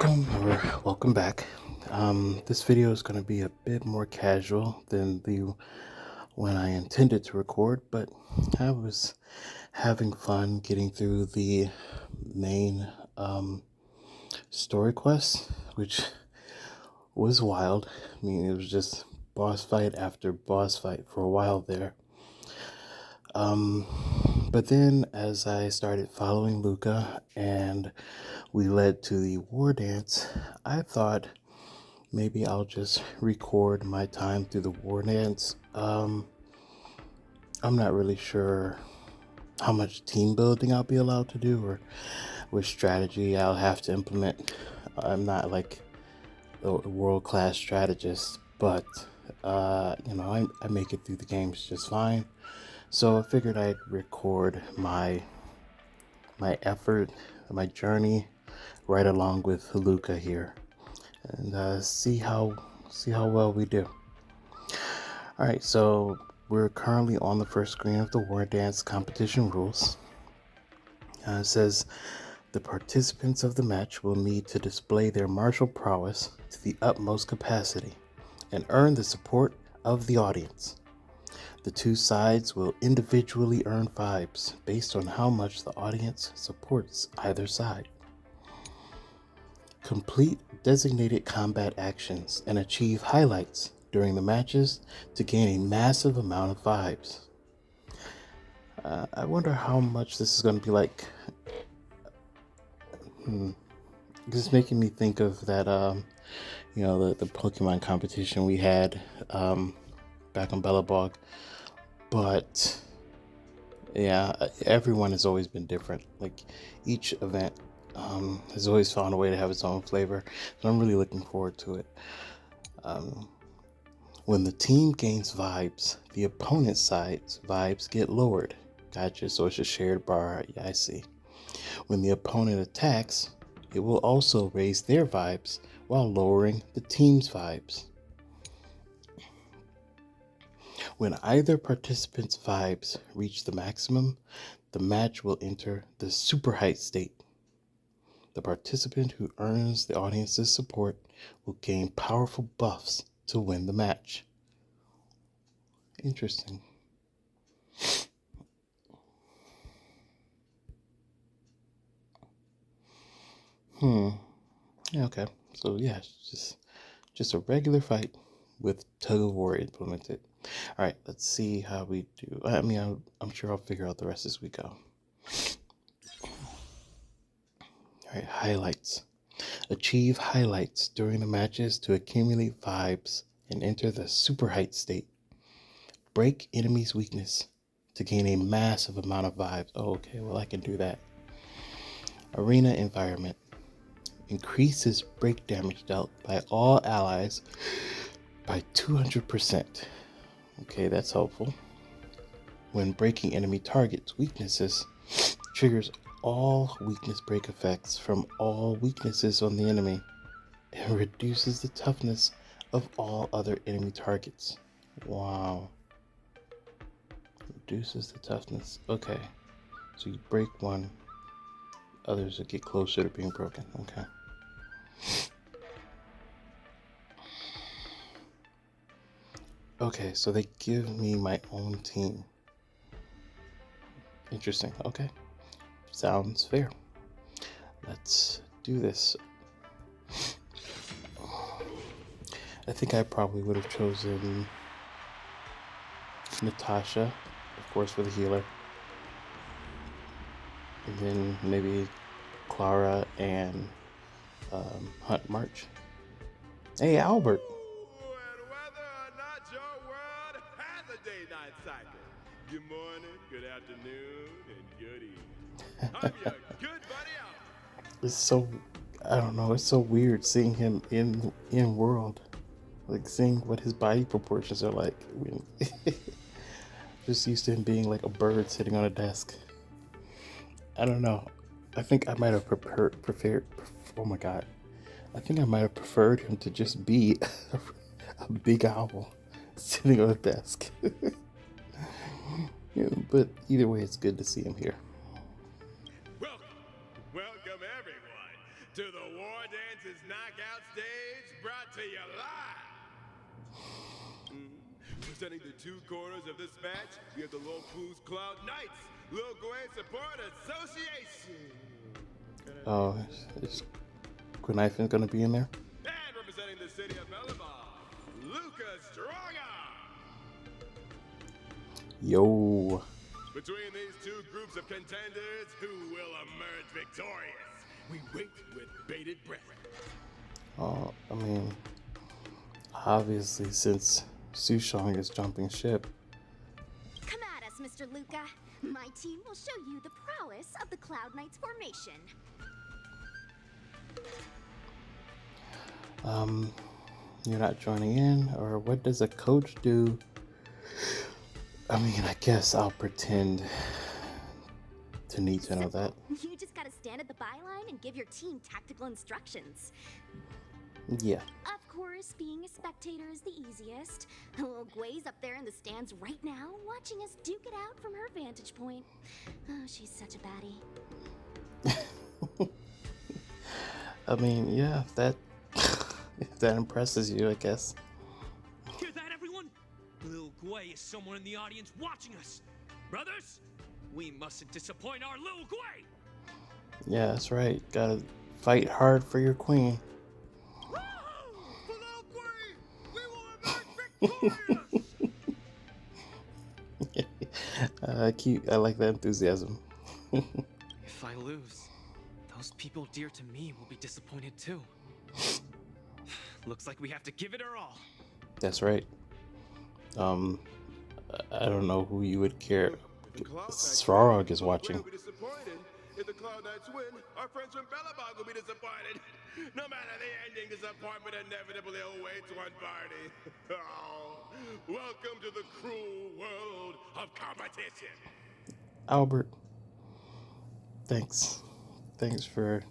Welcome back. This video is going to be a bit more casual than the one I intended to record, but I was having fun getting through the main story quest, which was wild. I mean, it was just boss fight after boss fight for a while there. But then as I started following Luca and we led to the Wardance, I thought maybe I'll just record my time through the Wardance. I'm not really sure how much team building I'll be allowed to do or which strategy I'll have to implement. I'm not like a world-class strategist, but I make it through the games just fine. So I figured I'd record my effort, my journey, right along with Luca here, and see how well we do. All right, so we're currently on the first screen of the Wardance competition rules. It says the participants of the match will need to display their martial prowess to the utmost capacity and earn the support of the audience. The two sides will individually earn vibes based on how much the audience supports either side. Complete designated combat actions and achieve highlights during the matches to gain a massive amount of vibes. I wonder how much this is going to be like. This is making me think of that, the Pokemon competition we had back on Bellabog. But yeah, everyone has always been different. Like each event has always found a way to have its own flavor. So I'm really looking forward to it. When the team gains vibes, the opponent's side's vibes get lowered. Gotcha, so it's a shared bar. Yeah, I see. When the opponent attacks, it will also raise their vibes while lowering the team's vibes. When either participant's vibes reach the maximum, the match will enter the super height state. The participant who earns the audience's support will gain powerful buffs to win the match. Interesting. Yeah, okay. So yeah, it's just a regular fight with tug of war implemented. All right, let's see how we do. I mean, I'm sure I'll figure out the rest as we go. All right, highlights. Achieve highlights during the matches to accumulate vibes and enter the super height state. Break enemy's weakness to gain a massive amount of vibes. Oh, okay, well, I can do that. Arena environment. Increases break damage dealt by all allies by 200%. Okay, that's helpful. When breaking enemy targets' weaknesses, triggers all weakness break effects from all weaknesses on the enemy and reduces the toughness of all other enemy targets. Wow. Reduces the toughness. Okay. So you break one, others will get closer to being broken. Okay. Okay, so they give me my own team. Interesting. Okay. Sounds fair. Let's do this. I think I probably would have chosen Natasha, of course, for the healer. And then maybe Clara and Hunt March. Hey, Albert. And whether or not your world has a day-night cycle. Good morning, good afternoon, and good evening. I'm your good buddy Albert. It's so, I don't know, it's so weird seeing him in world. Like seeing what his body proportions are like. Just used to him being like a bird sitting on a desk. I don't know. I think I might have preferred. Oh my god. I think I might have preferred him to just be a big owl sitting on a desk. Yeah, but either way, it's good to see him here. Welcome everyone, to the Wardance's knockout stage, brought to you live. Presenting the two corners of this match, we have the Lopu's Cloud Knights, Lil Gway Support Association. Oh, is Grenifin gonna be in there? And representing the city of Belleville, Lucas Stronga. Yo. Between these two groups of contenders, who will emerge victorious? We wait with bated breath. Oh, I mean, obviously, since Sushong is jumping ship. Come at us, Mr. Luca. My team will show you the prowess of the Cloud Knights formation. You're not joining in, or what does a coach do? I mean, I guess I'll pretend to need to know that. You just gotta stand at the byline and give your team tactical instructions. Yeah. Of course, being a spectator is the easiest. Little Gway's up there in the stands right now, watching us duke it out from her vantage point. Oh, she's such a baddie. I mean, yeah, if that if that impresses you, I guess. Hear that, everyone? Lil Gway is someone in the audience watching us. Brothers, we mustn't disappoint our Lil Gway. Yeah, that's right. Gotta fight hard for your queen. For Lil Gway, we will emerge victorious! Cute. I like that enthusiasm. If I lose, those people dear to me will be disappointed too. Looks like we have to give it our all. That's right. I don't know who you would care. Svarog is watching. We'll be disappointed. If the Cloud Knights win, our friends from Belleville will be disappointed. No matter the ending, disappointment inevitably awaits one party. Oh, welcome to the cruel world of competition. Albert, thanks. Thanks for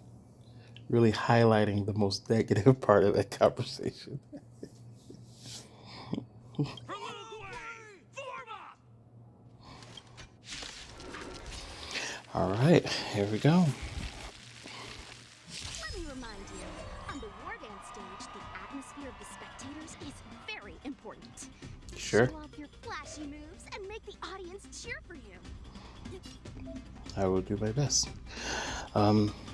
really highlighting the most negative part of that conversation. For Lil Gway, form up! All right, here we go. Let me remind you, on the Wardance stage, the atmosphere of the spectators is very important. Sure. Show off your flashy moves and make the audience cheer for you. I will do my best.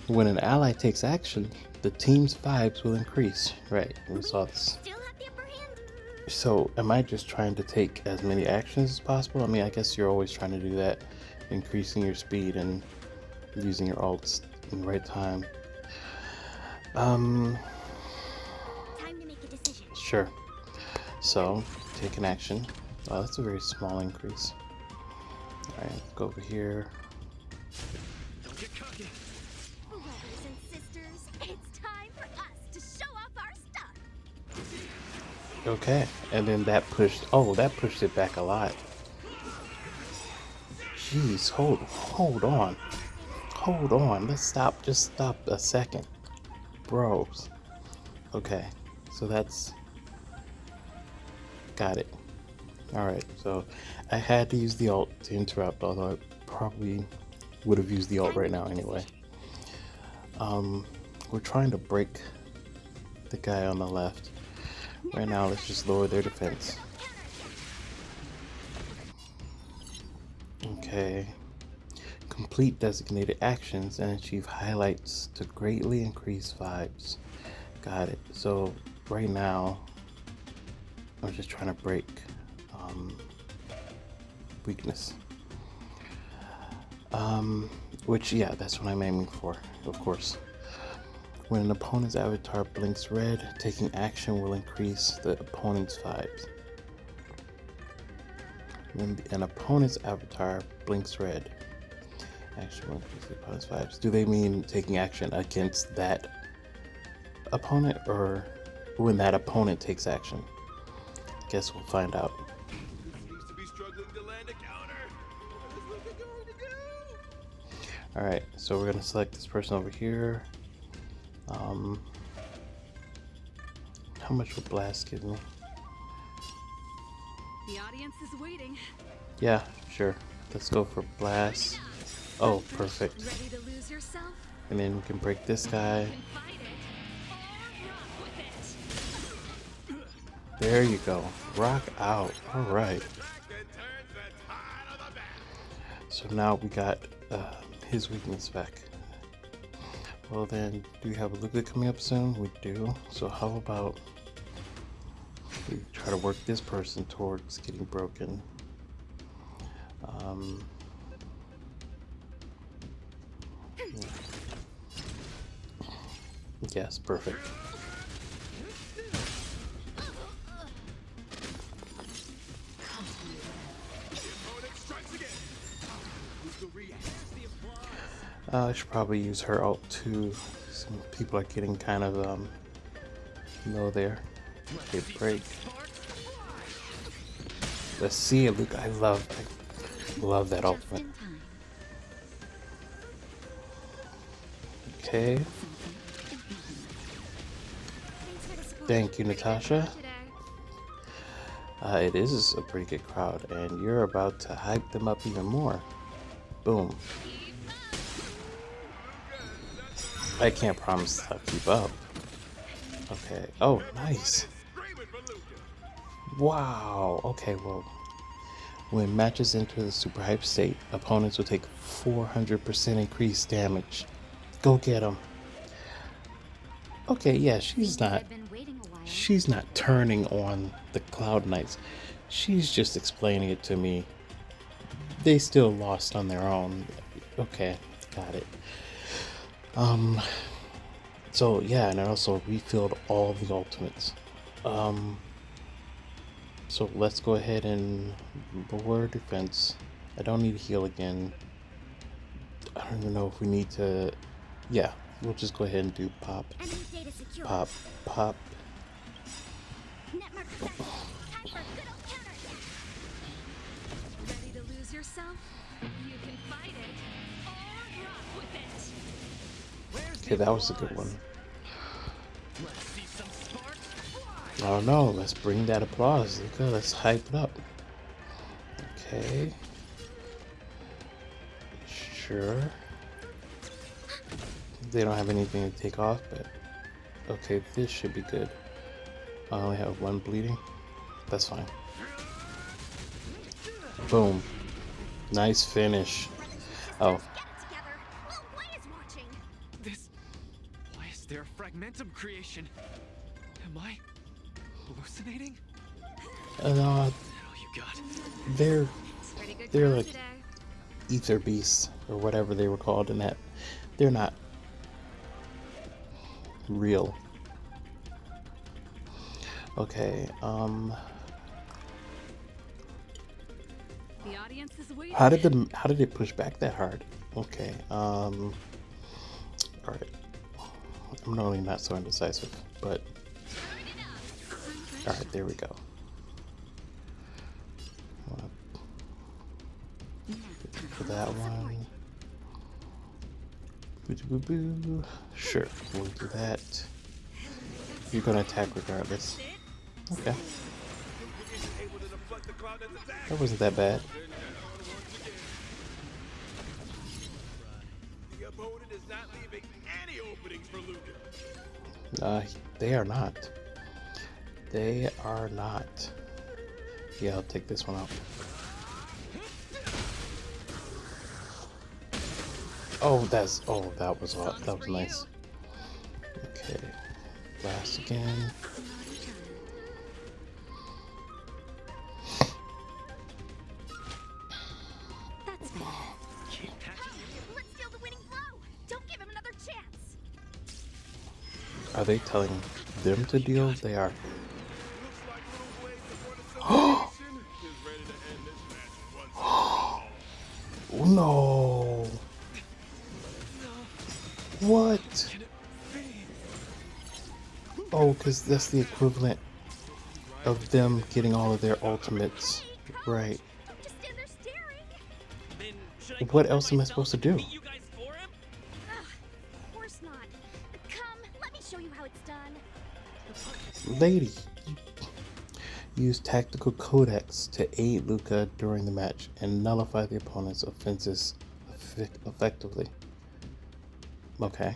When an ally takes action, the team's vibes will increase. Right, we saw this. Still have the upper hand? So, am I just trying to take as many actions as possible? I mean, I guess you're always trying to do that, increasing your speed and using your ults in the right time. Time to make a decision. Sure. So, take an action. Oh, that's a very small increase. Alright, go over here. Don't get cocky. Brothers and sisters, it's time for us to show off our stuff. Okay, and then that pushed it back a lot. Jeez, hold on. Let's just stop a second. Bros. Okay, so that's... Got it. Alright, so I had to use the ult to interrupt, although I probably would have used the ult right now anyway. We're trying to break the guy on the left. Right now, let's just lower their defense. Okay. Complete designated actions and achieve highlights to greatly increase vibes. Got it. So right now, I'm just trying to break weakness. Which, yeah, that's what I'm aiming for, of course. When an opponent's avatar blinks red, taking action will increase the opponent's vibes. When an opponent's avatar blinks red, action will increase the opponent's vibes. Do they mean taking action against that opponent, or when that opponent takes action? Guess we'll find out. Seems to be struggling to land a counter. What is Luca going to do? Alright, so we're gonna select this person over here. How much will Blast give me? The audience is waiting. Yeah, sure. Let's go for Blast. Oh, perfect. Ready to lose yourself? And then we can break this guy. There you go. Rock out. Alright. So now we got his weakness back. Well then, do we have a Luca coming up soon? We do. So how about we try to work this person towards getting broken? Yes, perfect. I should probably use her ult too. Some people are getting kind of low there. Okay, break. Let's see it, Luke. I love that ultimate. Okay. Thank you, Natasha. It is a pretty good crowd, and you're about to hype them up even more. Boom. I can't promise I'll keep up. Okay. Oh, nice. Wow. Okay, well, when matches enter the super hype state, opponents will take 400% increased damage. Go get them. Okay, yeah, she's not turning on the Cloud Knights. She's just explaining it to me. They still lost on their own. Okay, got it. So yeah, and I also refilled all the ultimates. So let's go ahead and lower defense. I don't need to heal again. I don't even know if we need to. Yeah, we'll just go ahead and do pop, pop, pop. Ready to lose yourself? You can fight it or rock with it. Okay, that was a good one. Oh no, let's bring that applause. Luca, let's hype it up. Okay. Sure. They don't have anything to take off, but okay, this should be good. I only have one bleeding. That's fine. Boom. Nice finish. Oh. This... Why is there a fragmentum creation? Am I hallucinating? No, Oh, you got. they're like ether beasts or whatever they were called in that. They're not real. Okay, The audience is waiting. how did it push back that hard? Okay, alright. I'm normally not so indecisive, but alright, there we go. For that one. Boo. Sure, we'll do that. You're gonna attack regardless. Okay. That wasn't that bad. The opponent is not leaving any openings for Luca. They are not. They are not. Yeah, I'll take this one out. That was nice. Okay. Blast again. That's fair. Let's steal the winning blow. Don't give him another chance. Are they telling them to deal? They are. No. What? Oh, because that's the equivalent of them getting all of their ultimates. Right. Just stand there staring. Then should I What go else by am I myself supposed to and do? beat you guys for him? Of course not. Come, let me show you how it's done. Lady, use tactical codex to aid Luca during the match and nullify the opponent's offenses effectively. Okay.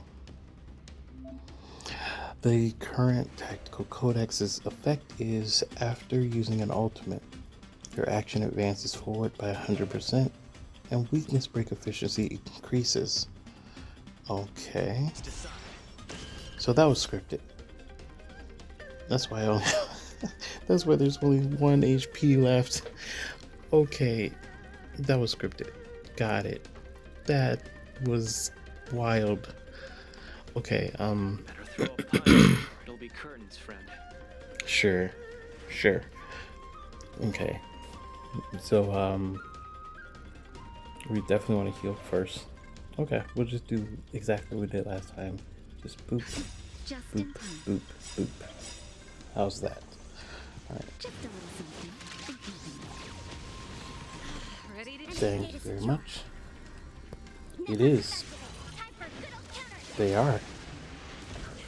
The current tactical codex's effect is after using an ultimate, your action advances forward by 100% and weakness break efficiency increases. Okay. So that was scripted. That's why I only that's why there's only 1 HP left. Okay. That was scripted. Got it. That was wild. Okay, Better throw a punch, or it'll be curtains, friend. sure. Sure. Okay. So, we definitely want to heal first. Okay, we'll just do exactly what we did last time. Just boop, Just boop, in time. boop, boop. How's that? Alright, Just a little something. Ready to thank you very much. It Never is. Time for good old counter. They are.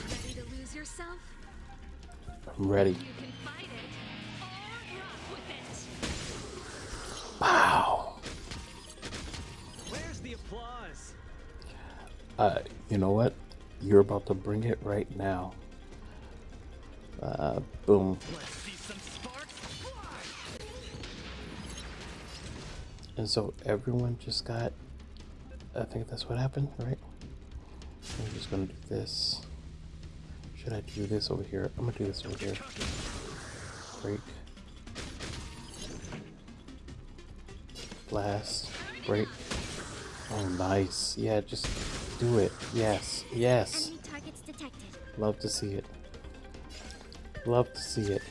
ready to lose yourself? I'm ready. You can fight it or rock with it. Wow. Where's the applause? You know what? You're about to bring it right now. Boom. Let's see some sparks fly! And so everyone just got, I think that's what happened, right? I'm just gonna do this. Should I do this over here? I'm gonna do this over here. Break. Blast. Break. Oh, nice. Yeah, just do it. Yes. Yes. Enemy targets detected. Love to see it. Love to see it.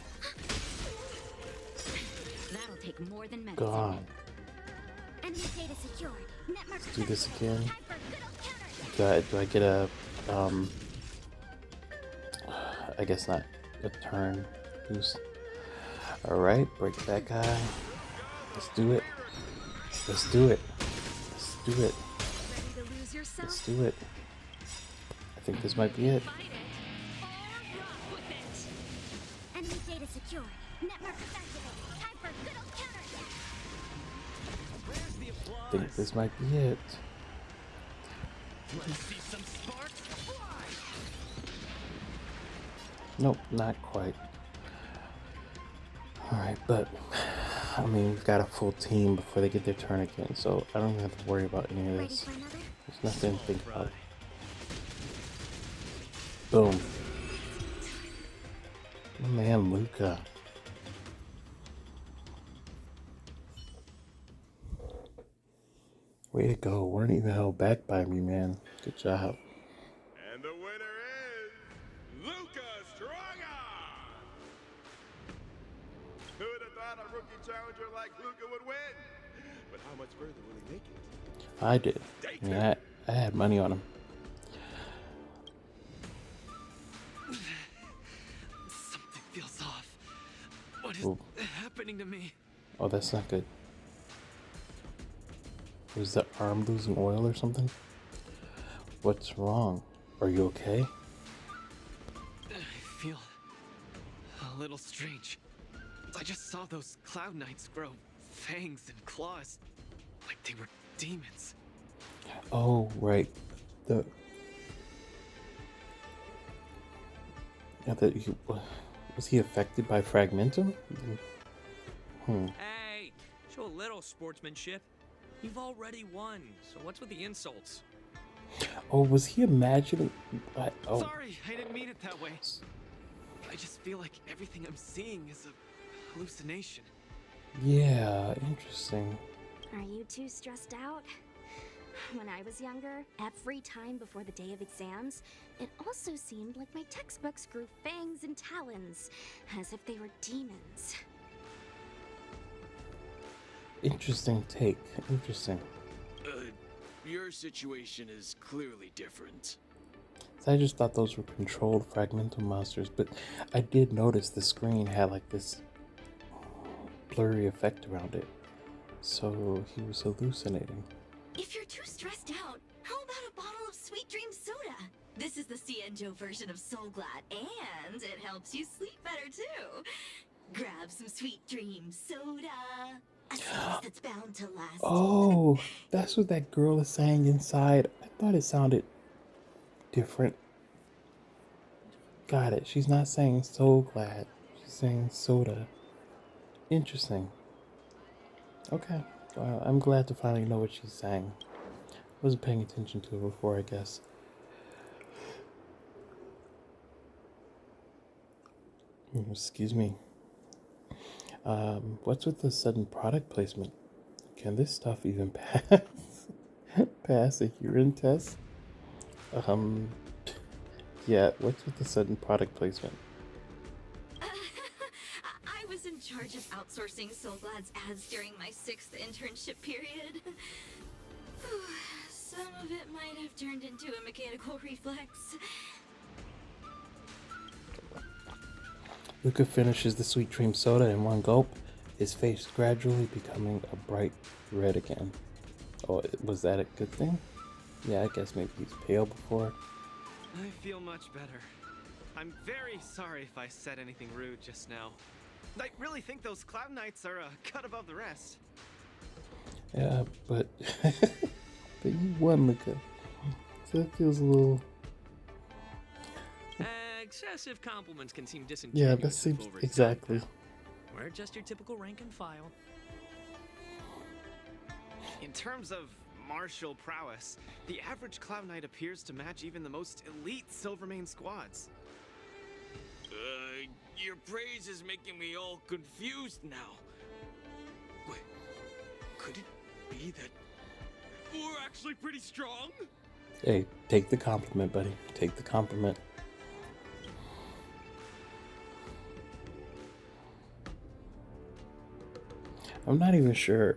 That'll take more than medicine. Gone. Enemy data secured. Netmark Do this protected. again. Time for good old counter. Do I get a, I guess not, a turn boost. Alright, break that guy. Let's do it. Let's do it. Let's do it. Ready to lose yourself? Let's do it. I think this might be it. Fight it or rock with it. Enemy data secured. Netmark activated. Time for good old counter. Where's the applause? I think this might be it. Let's see some sparks fly! Nope, not quite. Alright, but I mean, we've got a full team before they get their turn again, so I don't even have to worry about any of Ready this. for another? There's nothing to think about. Boom. My man, Luca. Way to go. Weren't even held back by me, man. Good job. And the winner is Luca Stronger! Who would have thought a rookie challenger like Luca would win? But how much further will he make it? I did. I mean, I had money on him. Something feels off. What is Ooh. happening to me? Oh, that's not good. Was the arm losing oil or something? What's wrong? Are you okay? I feel a little strange. I just saw those Cloud Knights grow fangs and claws, like they were demons. Oh, right. The yeah, was he affected by Fragmentum? Hey, show a little sportsmanship. You've already won, so what's with the insults? Oh, was he imagining? Oh, Sorry, I didn't mean it that way. I just feel like everything I'm seeing is a hallucination. yeah, interesting. Are you too stressed out? When I was younger, every time before the day of exams, it also seemed like my textbooks grew fangs and talons, as if they were demons. Interesting take. Interesting. Your situation is clearly different. So I just thought those were controlled Fragmental monsters, but I did notice the screen had like this blurry effect around it. So he was hallucinating. If you're too stressed out, how about a bottle of Sweet Dream soda? This is the Cienjo version of Soul Glad, and it helps you sleep better too. Grab some Sweet Dream soda. A taste that's bound to last. Oh, that's what that girl is saying inside. I thought it sounded different. Got it. She's not saying so glad. She's saying soda. Interesting. Okay. Well, I'm glad to finally know what she's saying. Wasn't paying attention to it before, I guess. Excuse me. What's with the sudden product placement? Can this stuff even pass a urine test? Um, yeah. What's with the sudden product placement? I was in charge of outsourcing Soulglad's ads during my 6th internship period. Some of it might have turned into a mechanical reflex. Luca finishes the sweet dream soda in one gulp, his face gradually becoming a bright red again. Oh, was that a good thing? Yeah, I guess maybe he's pale before. I feel much better. I'm very sorry if I said anything rude just now. I really think those Cloud Knights are a cut above the rest. Yeah, but but you won, Luca. So that feels a little. Excessive compliments can seem Yeah, disingenuous. that seems over exactly. time, pal. We're just your typical rank and file. In terms of martial prowess, the average Cloud Knight appears to match even the most elite Silvermane squads. Your praise is making me all confused now. Wait, could it be that We're actually pretty strong. Hey, take the compliment, buddy. Take the compliment. I'm not even sure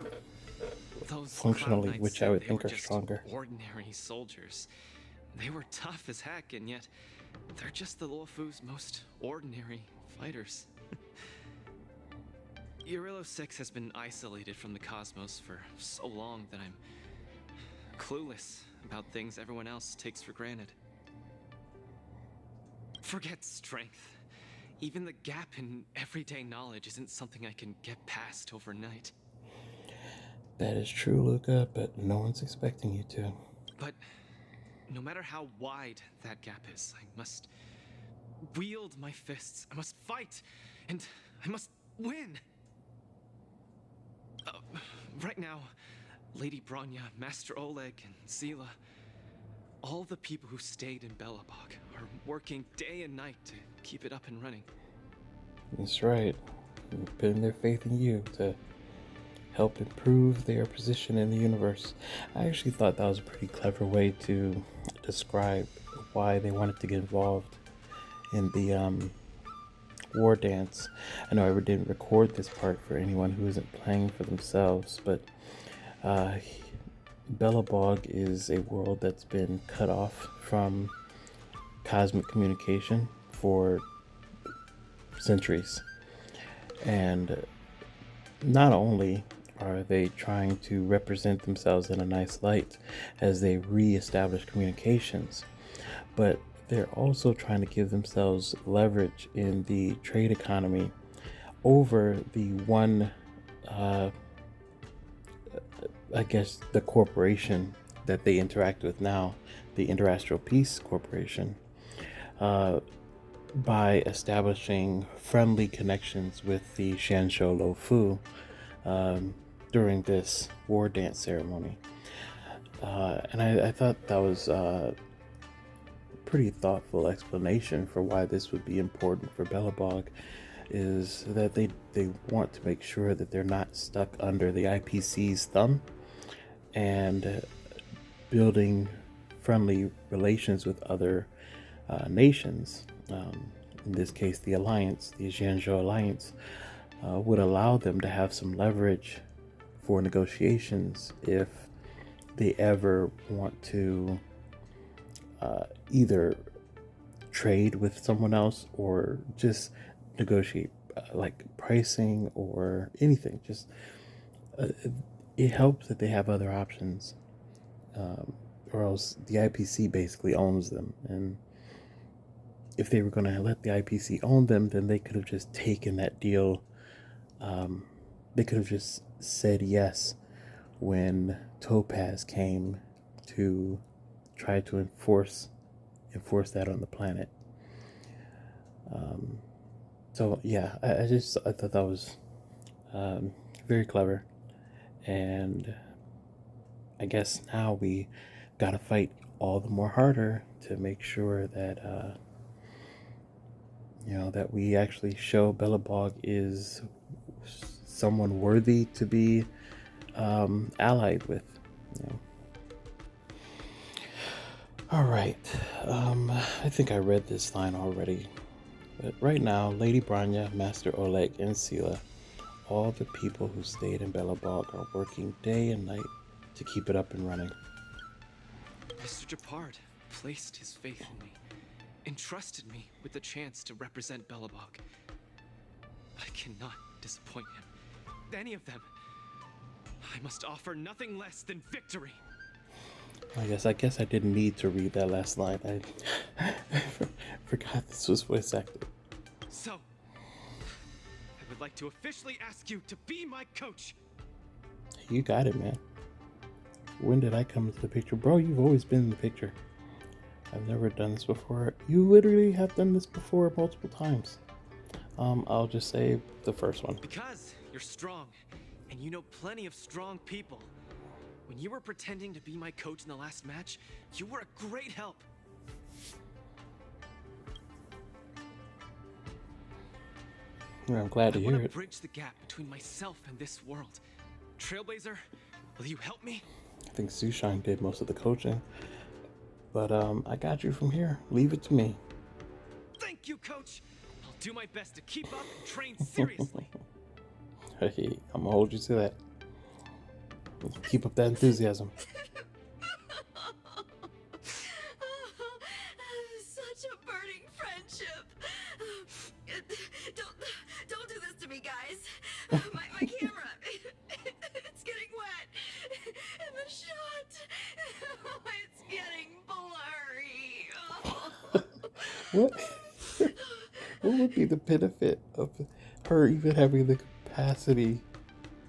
Those functionally Cloud Knights which said I would they think were are just stronger. ordinary soldiers. They were tough as heck, and yet they're just the Luofu's most ordinary fighters. Eurillo 6 has been isolated from the cosmos for so long that I'm clueless about things everyone else takes for granted. Forget strength. Even the gap in everyday knowledge isn't something I can get past overnight. That is true, Luca, but no one's expecting you to. But no matter how wide that gap is, I must wield my fists. I must fight, and I must win. Right now, Lady Bronya, Master Oleg, and Zila, all the people who stayed in Belobog are working day and night to keep it up and running. That's right. They're putting their faith in you to help improve their position in the universe. I actually thought that was a pretty clever way to describe why they wanted to get involved in the Wardance. I know I didn't record this part for anyone who isn't playing for themselves, but Belobog is a world that's been cut off from cosmic communication for centuries. And not only are they trying to represent themselves in a nice light as they re-establish communications, but they're also trying to give themselves leverage in the trade economy over the one, I guess, the corporation that they interact with now, the Interastral Peace Corporation, by establishing friendly connections with the Shansho Lofu during this war dance ceremony. And I thought that was pretty thoughtful explanation for why this would be important for Belobog, is that they want to make sure that they're not stuck under the IPC's thumb, and building friendly relations with other nations, in this case the Alliance, the Zhanzhou Alliance, would allow them to have some leverage for negotiations if they ever want to either trade with someone else or just negotiate like pricing or anything. Just it helps that they have other options, or else the IPC basically owns them. And if they were going to let the IPC own them, then they could have just taken that deal. They could have just said yes when Topaz came to try to enforce enforce that on the planet. So yeah, I thought that was very clever, and I guess now we gotta fight all the more harder to make sure that that we actually show Bellabog is someone worthy to be allied with. You know. All right, I think I read this line already. But right now, Lady Branya, Master Oleg, and Sela, all the people who stayed in Bellabog are working day and night to keep it up and running. Mr. Japard placed his faith in me, entrusted me with the chance to represent Bellabog. I cannot disappoint him. Any of them. I must offer nothing less than victory. I guess I didn't need to read that last line. I forgot this was voice acted. So, I would like to officially ask you to be my coach. You got it, man. When did I come into the picture? Bro, you've always been in the picture. I've never done this before. You literally have done this before multiple times. I'll just say the first one. Because you're strong, and you know plenty of strong people. When you were pretending to be my coach in the last match, you were a great help. Yeah, I'm glad to I hear want to it. bridge the gap between myself and this world. Trailblazer, will you help me? I think Sushan did most of the coaching. But I got you from here. Leave it to me. Thank you, coach. I'll do my best to keep up and train seriously. Hey, I'm gonna hold you to that. Keep up that enthusiasm. Such a burning friendship. Don't do this to me, guys. My camera, it's getting wet. And the shot, it's getting blurry. What? What would be the benefit of her even having the capacity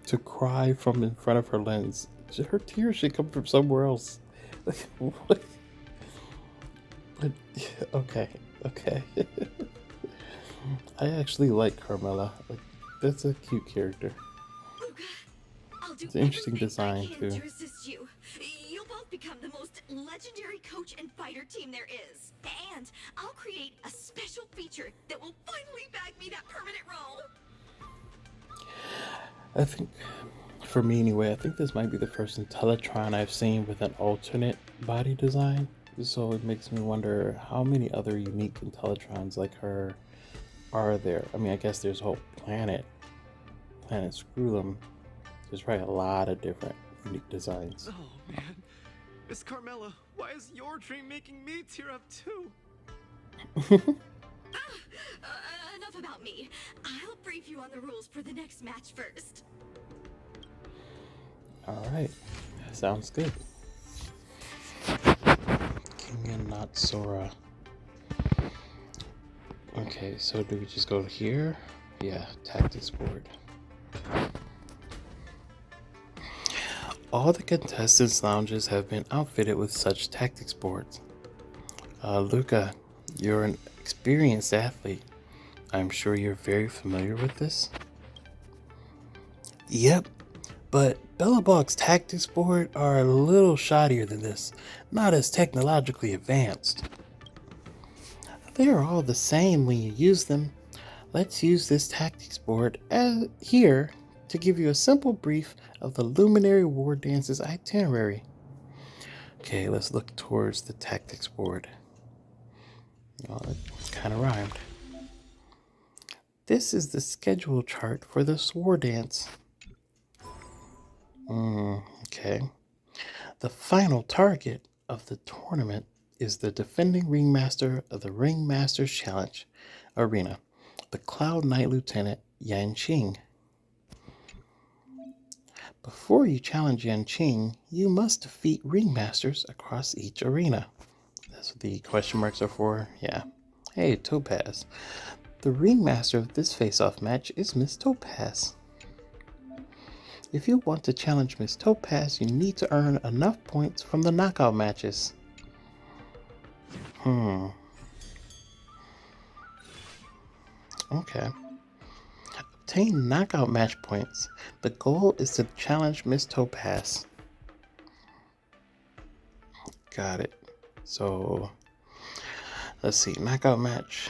to cry from in front of her lens? Her tears should come from somewhere else. Like, what? But okay. I actually like Carmela. Like, that's a cute character. Luca, I'll do It's an interesting everything design, I can too. to assist you. You'll both become the most legendary coach and fighter team there is. And I'll create a special feature that will finally bag me that permanent role. I think, for me anyway, I think this might be the first Intellatron I've seen with an alternate body design. So it makes me wonder how many other unique Intellitrons like her are there. I mean, I guess there's a whole planet Screw'em. There's probably a lot of different unique designs. Oh, man. Miss Carmela, why is your dream making me tear up too? Enough about me. I'll brief you on the rules for the next match first. All right, sounds good. King and not Sora. Okay, so do we just go here? Yeah, tactics board. All the contestants' lounges have been outfitted with such tactics boards. Luca, you're an experienced athlete. I'm sure you're very familiar with this. Yep, but Bellabog's tactics board are a little shoddier than this, not as technologically advanced. They are all the same when you use them. Let's use this tactics board here to give you a simple brief of the Luminary Wardance's itinerary. Okay, let's look towards the tactics board. Oh, that kind of rhymed. This is the schedule chart for the Wardance. Okay. The final target of the tournament is the defending ringmaster of the Ringmasters Challenge Arena, the Cloud Knight Lieutenant Yan Qing. Before you challenge Yan Qing, you must defeat ringmasters across each arena. That's what the question marks are for. Yeah. Hey, Topaz. The ringmaster of this face-off match is Miss Topaz. If you want to challenge Miss Topaz, you need to earn enough points from the knockout matches. Hmm. Okay. Obtain knockout match points. The goal is to challenge Miss Topaz. Got it. So, let's see. Knockout match.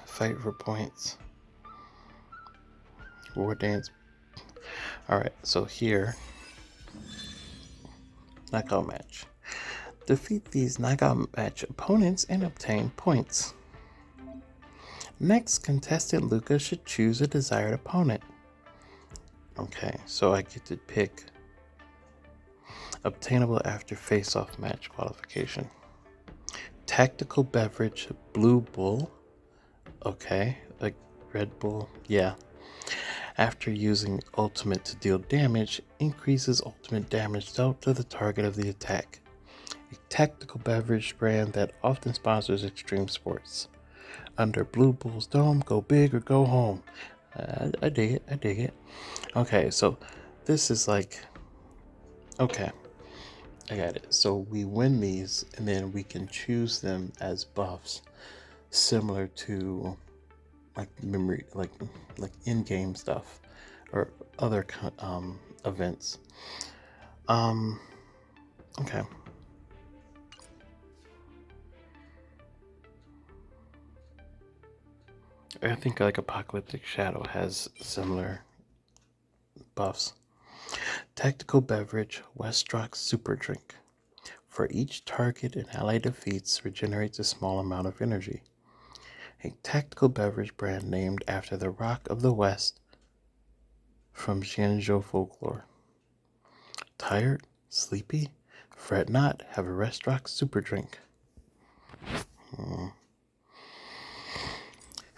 Fight for points. Wardance. Alright, so here. Knockout match. Defeat these knockout match opponents and obtain points. Next, contestant Luca should choose a desired opponent. Okay, so I get to pick obtainable after face-off match qualification. Tactical beverage, Blue Bull. Okay, like Red Bull. Yeah. After using ultimate to deal damage, increases ultimate damage dealt to the target of the attack. A tactical beverage brand that often sponsors extreme sports. Under Blue Bull's dome, go big or go home. I dig it. I dig it. Okay, so this is like, okay, I got it. So we win these, and then we can choose them as buffs, similar to like memory, like in-game stuff or other events. Okay. I think like Apocalyptic Shadow has similar buffs. Tactical beverage, Westrock Super Drink. For each target an ally defeats, regenerates a small amount of energy. A tactical beverage brand named after the Rock of the West from Xianzhou folklore. Tired? Sleepy? Fret not, have a Westrock Super Drink.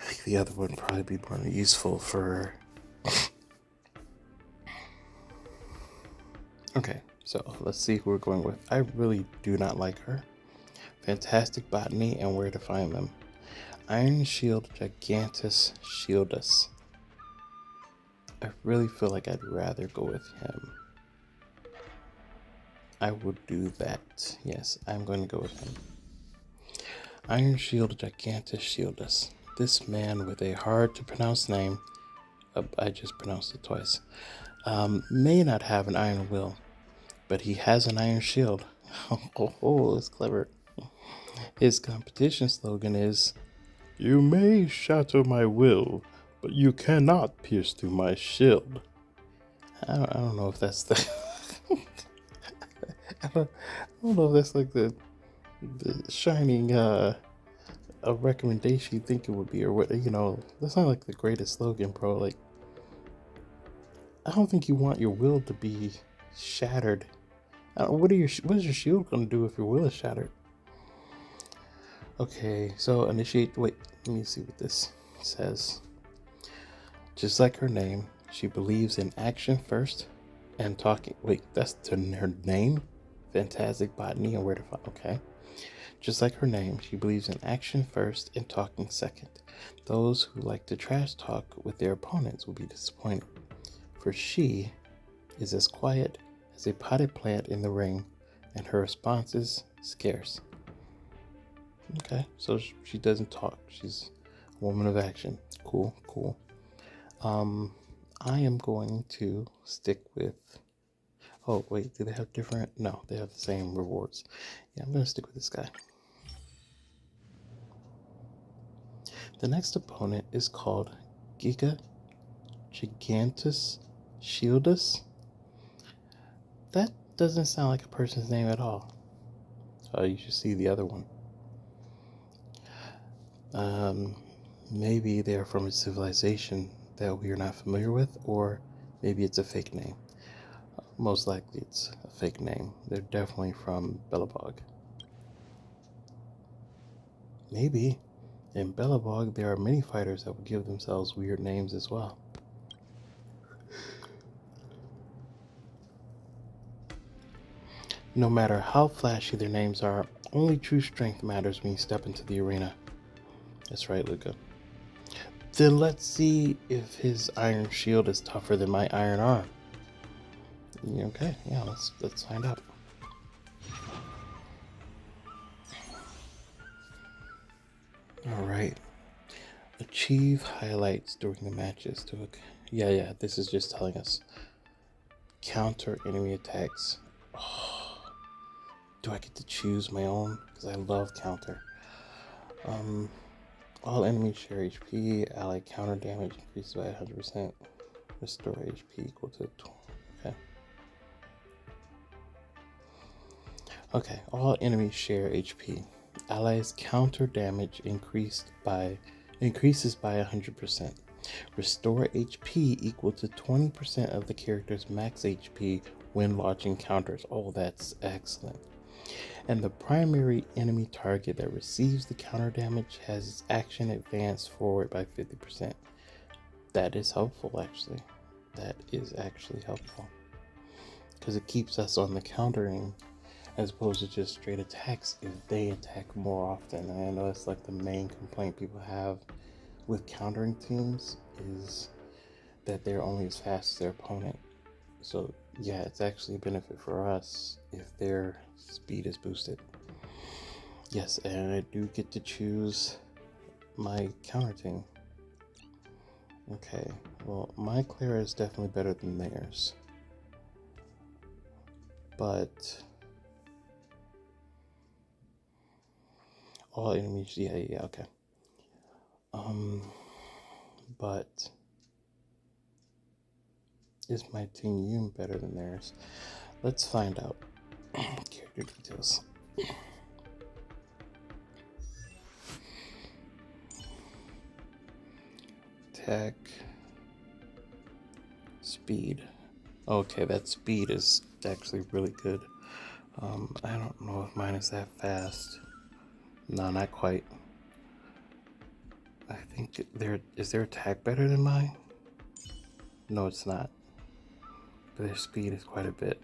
I think the other one would probably be more useful for... Okay, so let's see who we're going with. I really do not like her. Fantastic Botany and Where to Find Them. Iron Shield Gigantus Shieldus. I really feel like I'd rather go with him. I would do that. Yes, I'm going to go with him. Iron Shield Gigantus Shieldus. This man with a hard to pronounce name, I just pronounced it twice, may not have an iron will, but he has an iron shield. Oh, that's clever. His competition slogan is, "You may shatter my will, but you cannot pierce through my shield." I don't know if that's the... I don't know if that's like the shining a recommendation you think it would be, or what, you know. That's not like the greatest slogan, bro. Like, I don't think you want your will to be shattered. What is your shield gonna do if your will is shattered? Okay, so initiate. Wait, let me see what this says. Just like her name, she believes in action first and talking. Wait, that's her name? Fantastic Botany and Where to Find. Okay. Just like her name, she believes in action first and talking second. Those who like to trash talk with their opponents will be disappointed, for she is as quiet as a potted plant in the ring, and her response is scarce. Okay, so she doesn't talk. She's a woman of action. Cool, cool. I am going to stick with... Oh, wait, do they have different? No, they have the same rewards. Yeah, I'm going to stick with this guy. The next opponent is called Giga Gigantus Shieldus. That doesn't sound like a person's name at all. You should see the other one. Maybe they're from a civilization that we are not familiar with, or maybe it's a fake name. Most likely it's a fake name. They're definitely from Belobog. Maybe in Belobog there are many fighters that would give themselves weird names as well. No matter how flashy their names are, only true strength matters when you step into the arena. That's right, Luca. Then let's see if his iron shield is tougher than my iron arm. Okay, yeah, let's find out. All right. Achieve highlights during the matches. Yeah. This is just telling us counter enemy attacks. Oh, do I get to choose my own? Because I love counter. All enemies share HP. Ally counter damage increases by 100%. Restore HP equal to 20. Okay. Okay. All enemies share HP. Allies counter damage increases by 100%. Restore HP equal to 20% of the character's max HP when launching counters. Oh, that's excellent. And the primary enemy target that receives the counter damage has its action advanced forward by 50%. That is helpful, actually. That is actually helpful. Because it keeps us on the countering as opposed to just straight attacks if they attack more often. And I know that's like the main complaint people have with countering teams is that they're only as fast as their opponent. So yeah, it's actually a benefit for us if their speed is boosted. Yes, and I do get to choose my counter team. Okay, well, my Clara is definitely better than theirs. But all enemies, yeah, okay. But is my Team Yoon better than theirs? Let's find out. Character details. Attack. Speed. Okay, that speed is actually really good. I don't know if mine is that fast. No, not quite. I think is their attack better than mine? No, it's not. But their speed is quite a bit.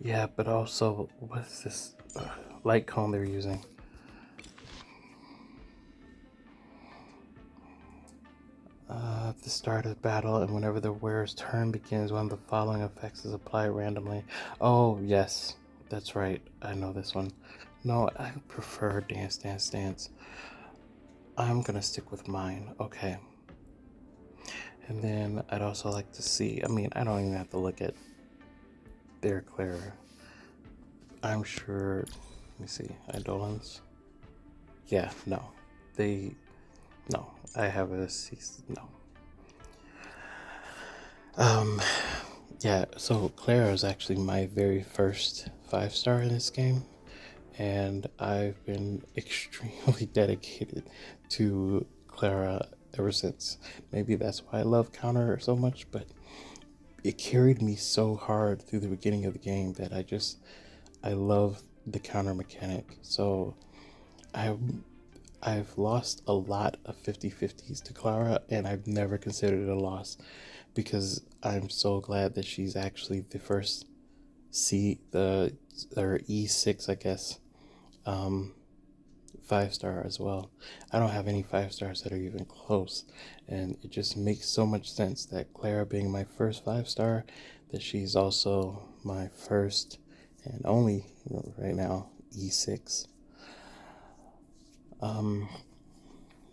Yeah, but also, what is this light cone they're using? At the start of the battle, and whenever the wearer's turn begins, one of the following effects is applied randomly. Oh, yes, that's right. I know this one. No, I prefer Dance. I'm gonna stick with mine. Okay. And then I'd also like to see, I mean, I don't even have to look at their Clara. I'm sure, let me see, Eidolons. Yeah, no. No, I have a no. Yeah, so Clara is actually my very first 5-star in this game, and I've been extremely dedicated to Clara ever since. Maybe that's why I love counter so much, but it carried me so hard through the beginning of the game that I love the counter mechanic. So I've lost a lot of 50-50s to Clara, and I've never considered it a loss because I'm so glad that she's actually the first or E6, I guess, 5-star as well. I don't have any 5-stars that are even close, and it just makes so much sense that Clara being my first 5-star, that she's also my first and only, right now, E6.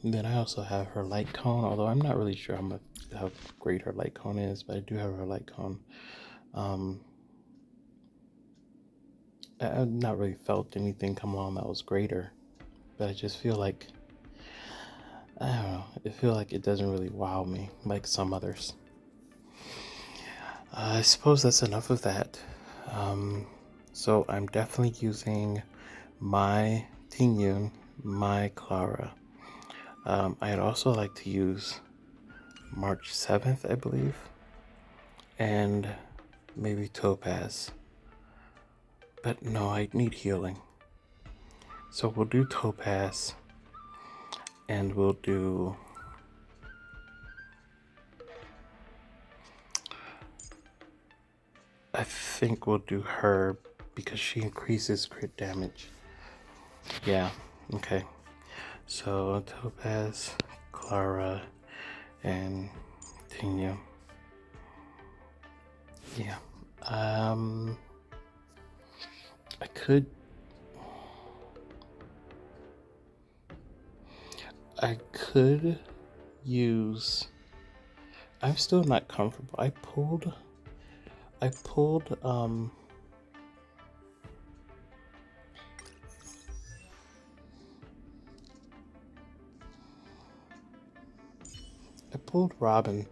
Then I also have her light cone, although I'm not really sure how great her light cone is, but I do have her light cone. I've not really felt anything come on that was greater, but I just feel like, I don't know, I feel like it doesn't really wow me like some others. I suppose that's enough of that. So I'm definitely using my Tingyun, my Clara. I'd also like to use March 7th, I believe, and maybe Topaz. But no, I need healing. So we'll do Topaz, and we'll do... I think we'll do her because she increases crit damage. Yeah, okay. So Topaz, Clara, and Tina. Yeah. I could use. I'm still not comfortable. I pulled Robin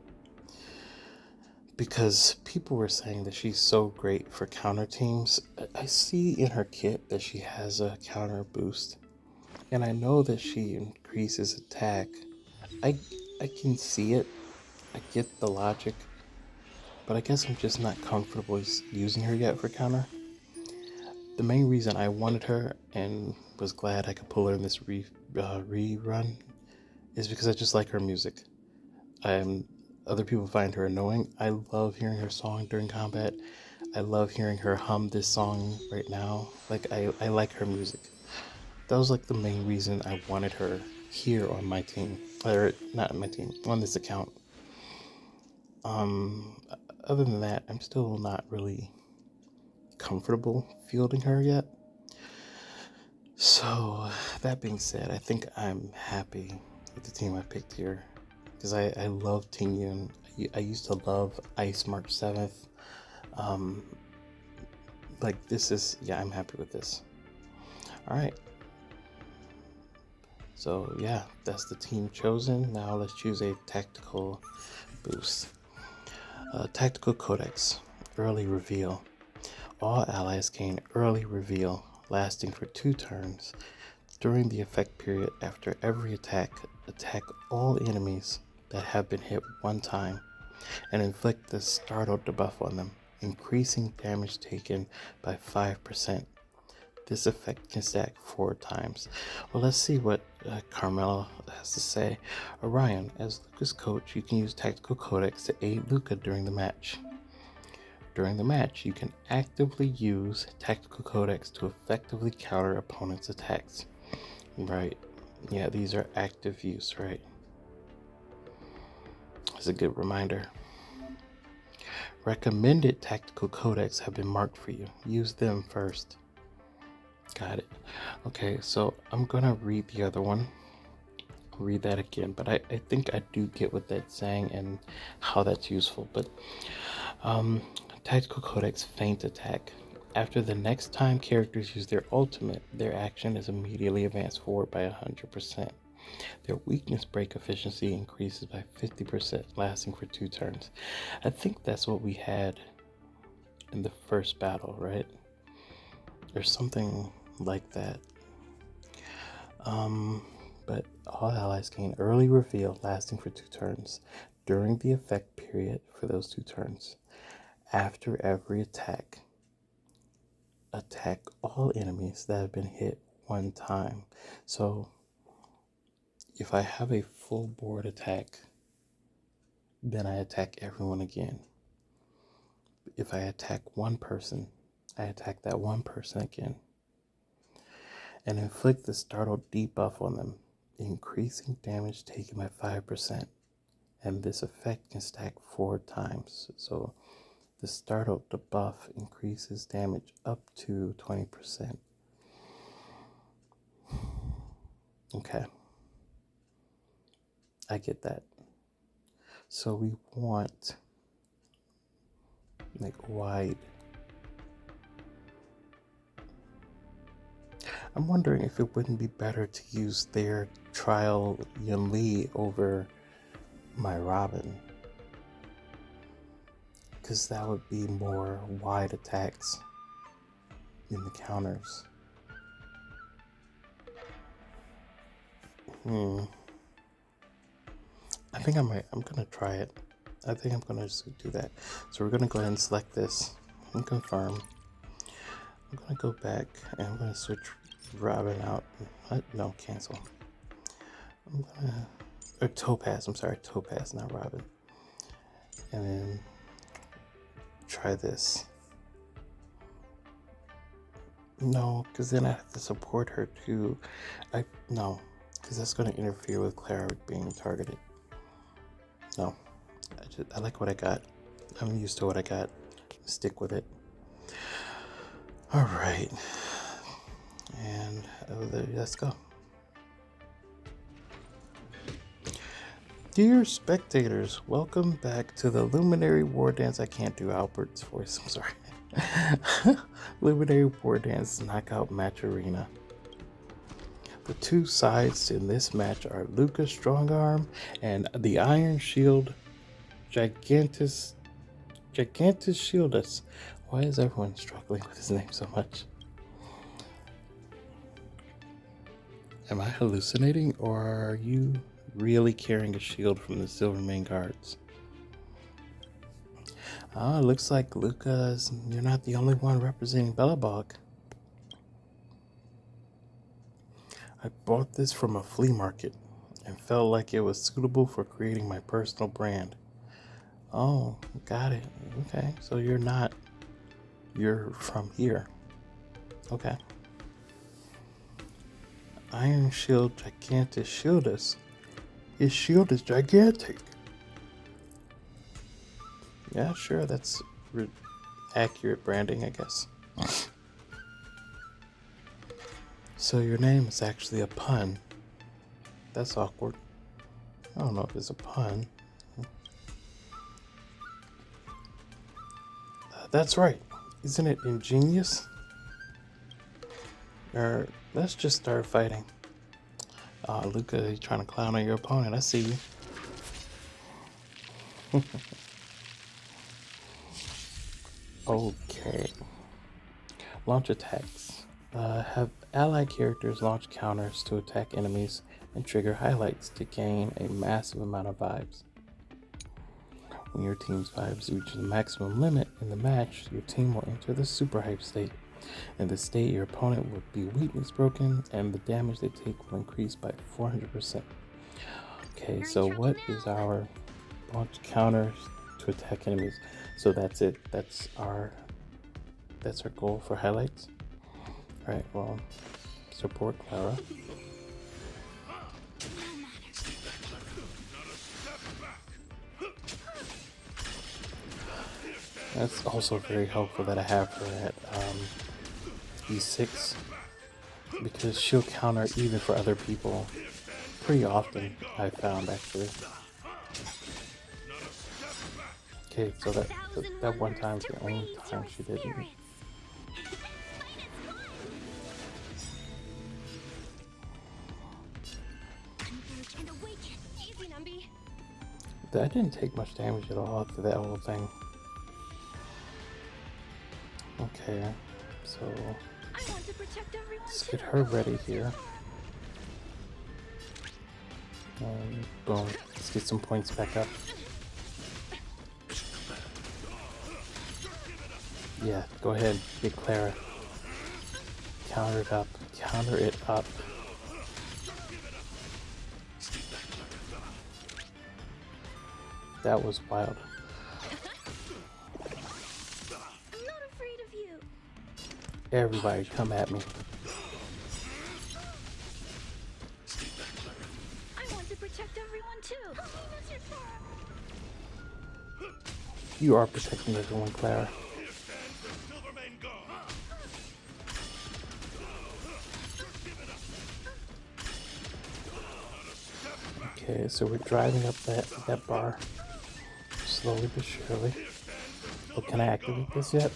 because people were saying that she's so great for counter teams. I see in her kit that she has a counter boost, and I know that she increases attack. I I can see it. I get the logic, but I guess I'm just not comfortable using her yet for counter. The main reason I wanted her and was glad I could pull her in this rerun is because I just like her music. I'm Other people find her annoying. I love hearing her song during combat. I love hearing her hum this song right now. Like I like her music. That was like the main reason I wanted her here on my team. Or not on my team, on this account. Um Other than that, I'm still not really comfortable fielding her yet. So that being said, I think I'm happy with the team I picked here. Because I love Tingyun. I used to love Ice March 7th. Um, like this is, yeah, I'm happy with this. All right. So yeah, that's the team chosen. Now let's choose a tactical boost. Tactical Codex, early reveal. All allies gain early reveal, lasting for 2 turns. During the effect period, after every attack all enemies that have been hit 1 time and inflict the startled debuff on them, increasing damage taken by 5%. This effect can stack 4 times. Well, let's see what Carmelo has to say. Orion, as Luca's coach, you can use Tactical Codex to aid Luca during the match. During the match, you can actively use Tactical Codex to effectively counter opponents' attacks. Right. Yeah, these are active use, right? That's a good reminder. Recommended Tactical Codex have been marked for you. Use them first. Got it. Okay, so I'm gonna read the other one. Read that again, but I think I do get what that's saying and how that's useful. But Tactical Codex Feint Attack. After the next time characters use their ultimate, their action is immediately advanced forward by 100%. Their weakness break efficiency increases by 50%, lasting for 2 turns. I think that's what we had in the first battle, right? Or something like that. But all allies gain early reveal, lasting for 2 turns. During the effect period for those 2 turns. After every attack all enemies that have been hit 1 time. So if I have a full board attack, then I attack everyone again. If I attack one person, I attack that one person again. And inflict the startled debuff on them, increasing damage taken by 5%. And this effect can stack 4 times. So the startled debuff increases damage up to 20%. Okay. I get that. So we want like wide. I'm wondering if it wouldn't be better to use their trial Yun Li over my Robin, because that would be more wide attacks in the counters. I think I'm gonna try it. I think I'm gonna just do that. So we're gonna go ahead and select this and confirm. I'm gonna go back and I'm gonna switch Robin out. No, cancel. I'm gonna, or Topaz, I'm sorry, Topaz, not Robin. And then try this. No, because then I have to support her too. No, because that's going to interfere with Clara being targeted. No, I like what I got. I'm used to what I got. Stick with it. All right, and let's go. Dear spectators, welcome back to the Luminary Wardance. I can't do Albert's voice, I'm sorry. Luminary Wardance Knockout Match Arena. The two sides in this match are Luca Strongarm and the Iron Shield Gigantus Shieldus. Why is everyone struggling with his name so much? Am I hallucinating, or are you really carrying a shield from the Silvermane guards? Oh, it looks like Lucas, you're not the only one representing Belobog. I bought this from a flea market and felt like it was suitable for creating my personal brand. Oh, got it. Okay, so you're from here. Okay. Iron Shield Gigantus Shieldus. His shield is gigantic. Yeah, sure, that's accurate branding, I guess. So your name is actually a pun. That's awkward. I don't know if it's a pun. That's right. Isn't it ingenious? Or let's just start fighting. Luca, you're trying to clown on your opponent. I see you. Okay. Launch attacks. Have allied characters launch counters to attack enemies and trigger highlights to gain a massive amount of vibes. When your team's vibes reach the maximum limit in the match, your team will enter the super hype state. In this state, your opponent will be weakness broken and the damage they take will increase by 400%. Okay, so what is our launch counters to attack enemies? So that's it. That's our goal for highlights. Alright, well, support Clara. That's also very helpful that I have her at E6, because she'll counter even for other people pretty often, I found, actually. Okay, so that one time is the only time she didn't. That didn't take much damage at all after that whole thing. Okay, so let's get her ready here. Boom, let's get some points back up. Yeah, go ahead, get Clara. Counter it up, counter it up. That was wild. I'm not afraid of you. Everybody come at me. I want to protect everyone too. You are protecting everyone, Clara. Okay, so we're driving up that bar slowly but surely. Oh, can I activate this yet?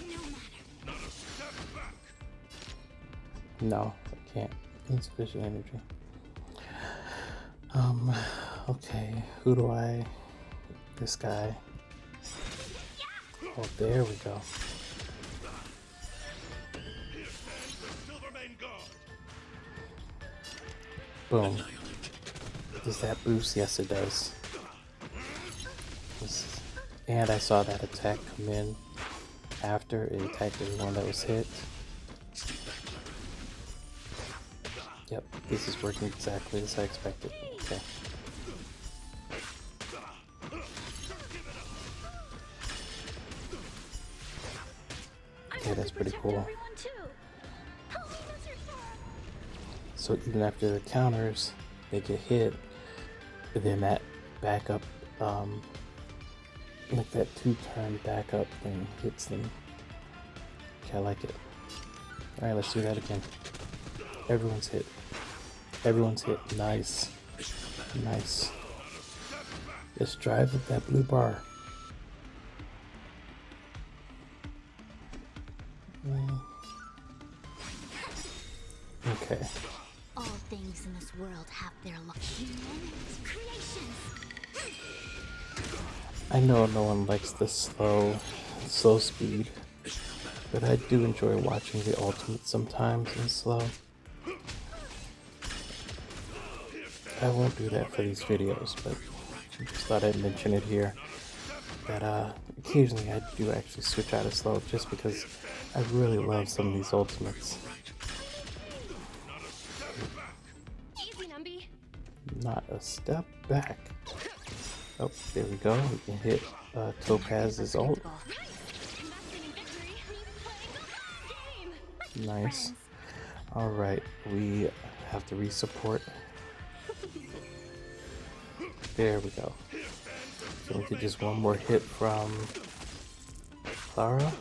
No, I can't. Insufficient energy. Okay, who do I... This guy. Oh, there we go. Boom. Does that boost? Yes, it does. And I saw that attack come in after it attacked everyone that was hit. Yep, this is working exactly as I expected. Okay. Okay, that's pretty cool. So even after the counters, they get hit, but then that backup, like that 2-turn backup thing hits them. Okay, I like it. Alright, let's do that again. Everyone's hit. Everyone's hit. Nice. Nice. Let's drive with that blue bar. Okay. All things in this world have their lucky moments. Creations. I know no one likes the slow speed, but I do enjoy watching the ultimate sometimes in slow. I won't do that for these videos, but I just thought I'd mention it here. That occasionally I do actually switch out of slow just because I really love some of these ultimates. Easy, Numby. Not a step back. Oh, there we go. We can hit Topaz's ult. Investing in victory means playing the whole game. Nice. Alright, we have to resupport. There we go. So we get just one more hit from Clara.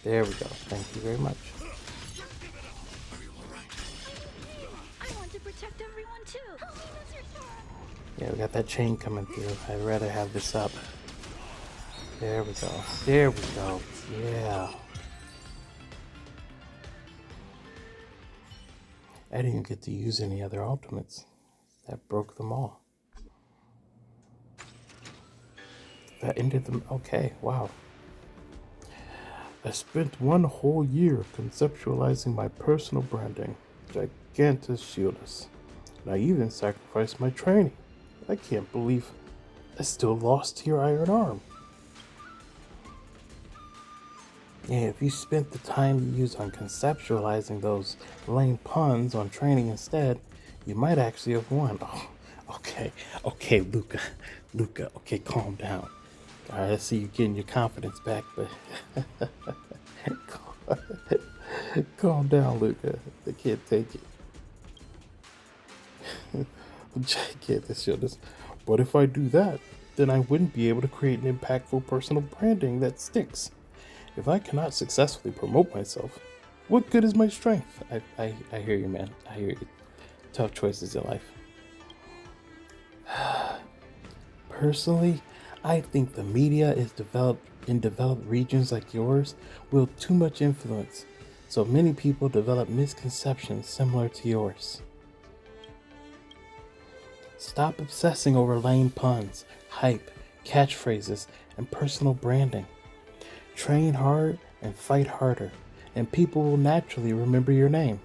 There we go. Thank you very much. I want to protect everyone too. Yeah, we got that chain coming through. I'd rather have this up. There we go. There we go. Yeah. I didn't get to use any other ultimates. That broke them all. That ended them. Okay, wow. I spent one whole year conceptualizing my personal branding, Gigantus Shieldus, and I even sacrificed my training. I can't believe I still lost to your iron arm. Yeah, if you spent the time you used on conceptualizing those lame puns on training instead, you might actually have won. Oh, okay, Luca, okay, calm down. All right, I see you getting your confidence back, but calm down, Luca. I can't take it. Gigantus Shieldus. But if I do that, then I wouldn't be able to create an impactful personal branding that sticks. If I cannot successfully promote myself, what good is my strength? I hear you, man. I hear you. Tough choices in life. Personally, I think the media is developed in developed regions like yours wield too much influence, so many people develop misconceptions similar to yours. Stop obsessing over lame puns, hype, catchphrases, and personal branding. Train hard and fight harder, and people will naturally remember your name.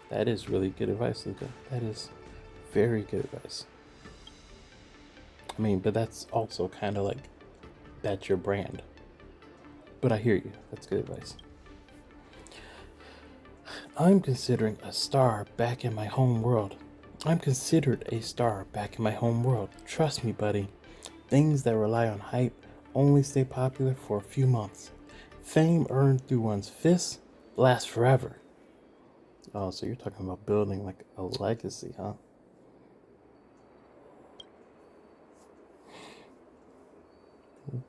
That is really good advice, Luca. That is very good advice. I mean, but that's also kind of like, that's your brand. But I hear you. That's good advice. I'm considering a star back in my home world. I'm considered a star back in my home world. Trust me, buddy. Things that rely on hype only stay popular for a few months. Fame earned through one's fists lasts forever. Oh, so you're talking about building like a legacy, huh?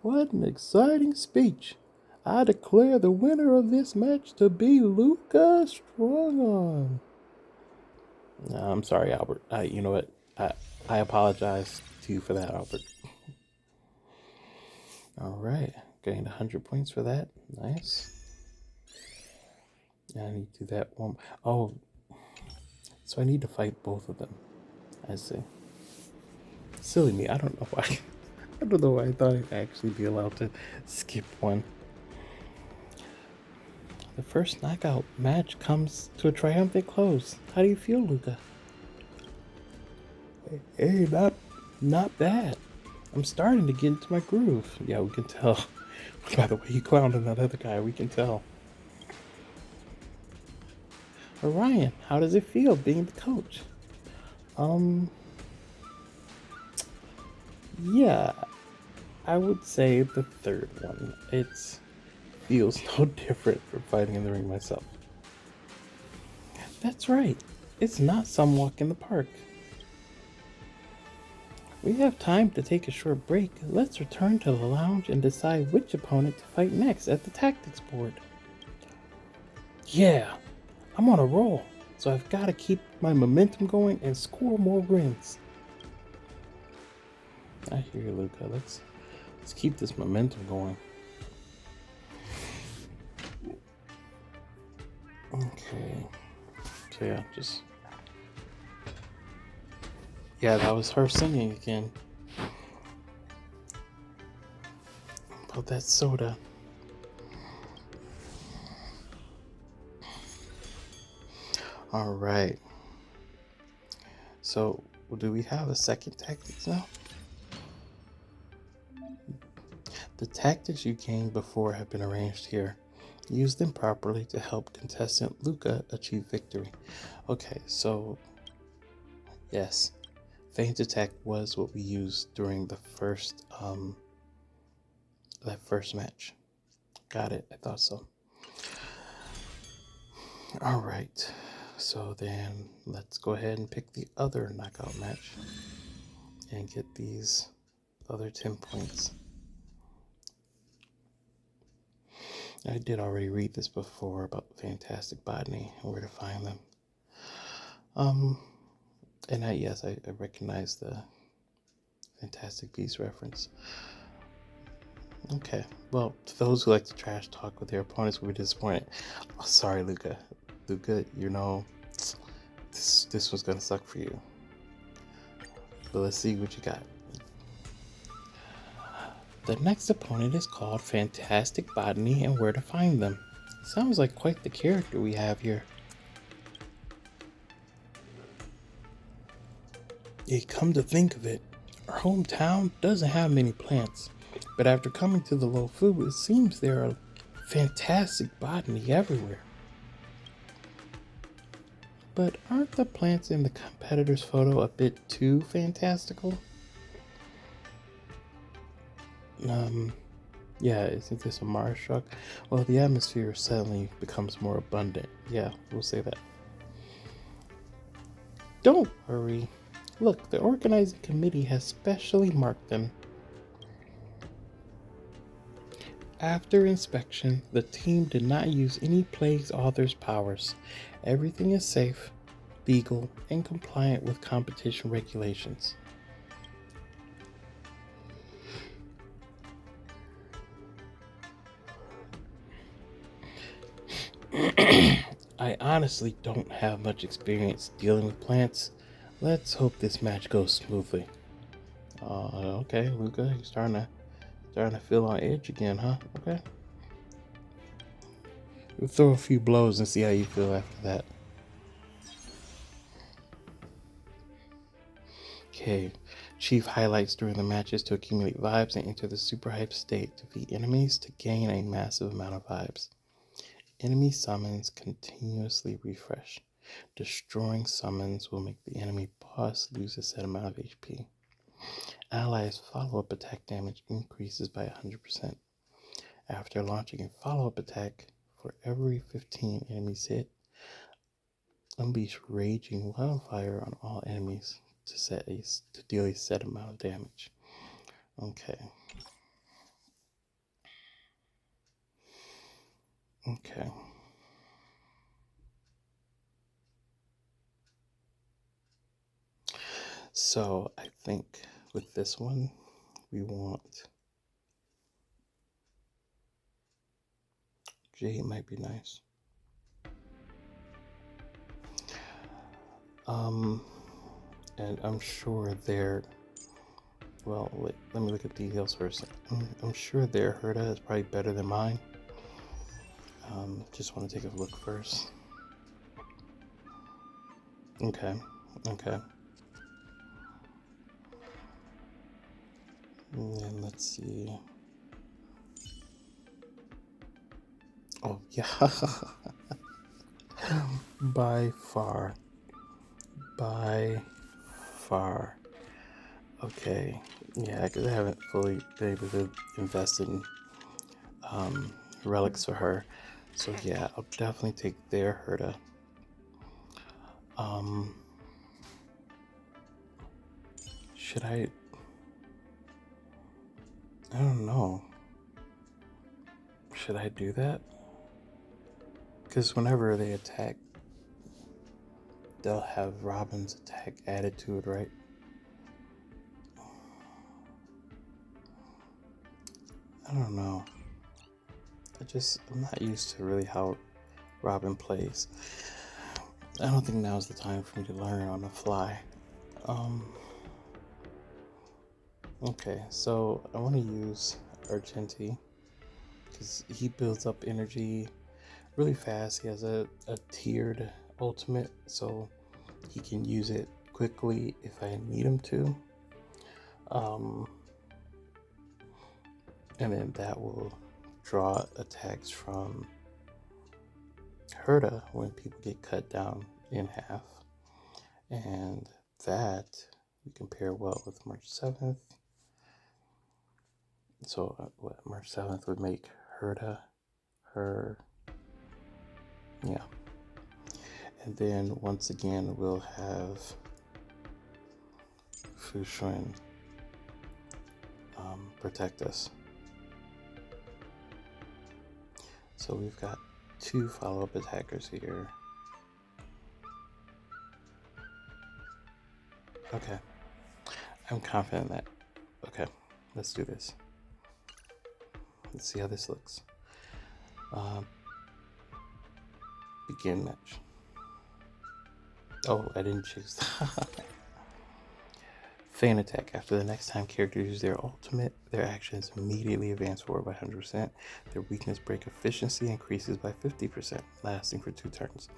What an exciting speech. I declare the winner of this match to be Luca Strongon. I'm sorry, Albert. You know what? I apologize to you for that, Albert. All right, gained 100 points for that. Nice. I need to do that one. Oh, so I need to fight both of them. I see. Silly me. I don't know why. I don't know why I thought I'd actually be allowed to skip one. The first knockout match comes to a triumphant close. How do you feel, Luca? Hey, not bad. I'm starting to get into my groove. Yeah, we can tell. By the way you clowned on that other guy, we can tell. Orion, how does it feel being the coach? Yeah, I would say the third one. It feels no different from fighting in the ring myself. That's right. It's not some walk in the park. We have time to take a short break. Let's return to the lounge and decide which opponent to fight next at the tactics board. Yeah, I'm on a roll, so I've got to keep my momentum going and score more wins. I hear you, Luca. Let's keep this momentum going. Okay. So yeah, yeah, that was her singing again. About that soda. All right. So, do we have a second tactics now? The tactics you gained before have been arranged here. Use them properly to help contestant Luca achieve victory. Okay, so yes, feint attack was what we used during the first that first match. Got it. I thought so. All right. So then let's go ahead and pick the other knockout match and get these other 10 points. I did already read this before about fantastic botany and where to find them. And I recognize the Fantastic Beasts reference. Okay, well, to those who like to trash talk with their opponents will be disappointed. Oh, sorry, Luca. Luca, you know, this was gonna suck for you. But let's see what you got. The next opponent is called Fantastic Botany and Where to Find Them. Sounds like quite the character we have here. Yeah, come to think of it, our hometown doesn't have many plants, but after coming to the low food, it seems there are fantastic botany everywhere. But aren't the plants in the competitor's photo a bit too fantastical? Yeah, isn't this a Mars shock? Well, the atmosphere suddenly becomes more abundant. Yeah, we'll say that. Don't worry. Look, the organizing committee has specially marked them. After inspection, the team did not use any Plague's author's powers. Everything is safe, legal, and compliant with competition regulations. I honestly don't have much experience dealing with plants. Let's hope this match goes smoothly. Okay, Luca, you're starting to feel on edge again, huh? Okay. We'll throw a few blows and see how you feel after that. Okay. Chief highlights during the matches to accumulate vibes and enter the super hype state. Defeat enemies to gain a massive amount of vibes. Enemy summons continuously refresh. Destroying summons will make the enemy boss lose a set amount of HP. Allies' follow-up attack damage increases by 100%. After launching a follow-up attack, for every 15 enemies hit, unleash raging wildfire on all enemies to deal a set amount of damage. Okay. Okay. So I think with this one, we want Jade might be nice. And I'm sure they're well. Let me look at details first. I'm sure their Herda is probably better than mine. Just want to take a look first. Okay. And let's see. Oh yeah. By far. Okay. Yeah, because I haven't fully been able to invest in relics for her. So yeah, I'll definitely take their Herda. Should I don't know. Should I do that? Because whenever they attack, they'll have Robin's attack added to it, right? I don't know. I'm not used to really how Robin plays. I don't think now's the time for me to learn on the fly. Okay, so I want to use Argenti because he builds up energy really fast. He has a tiered ultimate, so he can use it quickly if I need him to. And then that will draw attacks from Herta when people get cut down in half. And that we can pair well with March 7th. So March 7th would make Herta yeah. And then once again we'll have Fushun protect us. So we've got 2 follow-up attackers here. Okay. I'm confident that. Okay, let's do this. Let's see how this looks. Begin match. Oh, I didn't choose that. Fan attack. After the next time characters use their ultimate, their actions immediately advance forward by 100%. Their weakness break efficiency increases by 50%, lasting for 2 turns.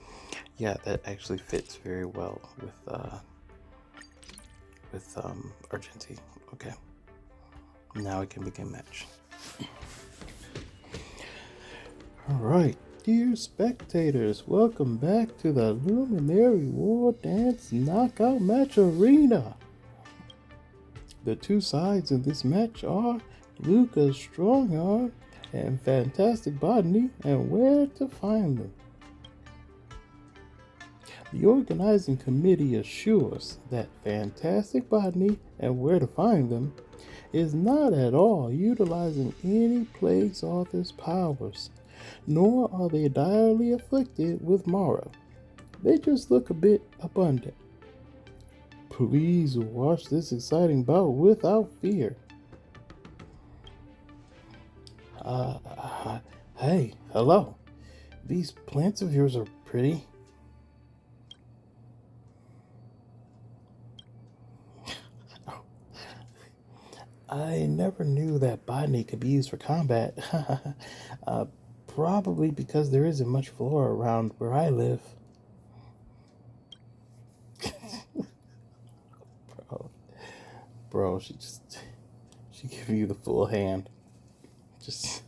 Yeah, that actually fits very well with Argenti. Okay. Now we can begin match. Alright, dear spectators, welcome back to the Luminary Wardance Knockout Match Arena. The 2 sides in this match are Luca's Strong Arm and Fantastic Botany, and where to find them. The organizing committee assures that Fantastic Botany and where to find them is not at all utilizing any Plague's author's powers, nor are they direly afflicted with Mara. They just look a bit abundant. Please watch this exciting bout without fear. Hey, hello. These plants of yours are pretty. I never knew that botany could be used for combat. Probably because there isn't much flora around where I live. Bro, she gave you the full hand. Just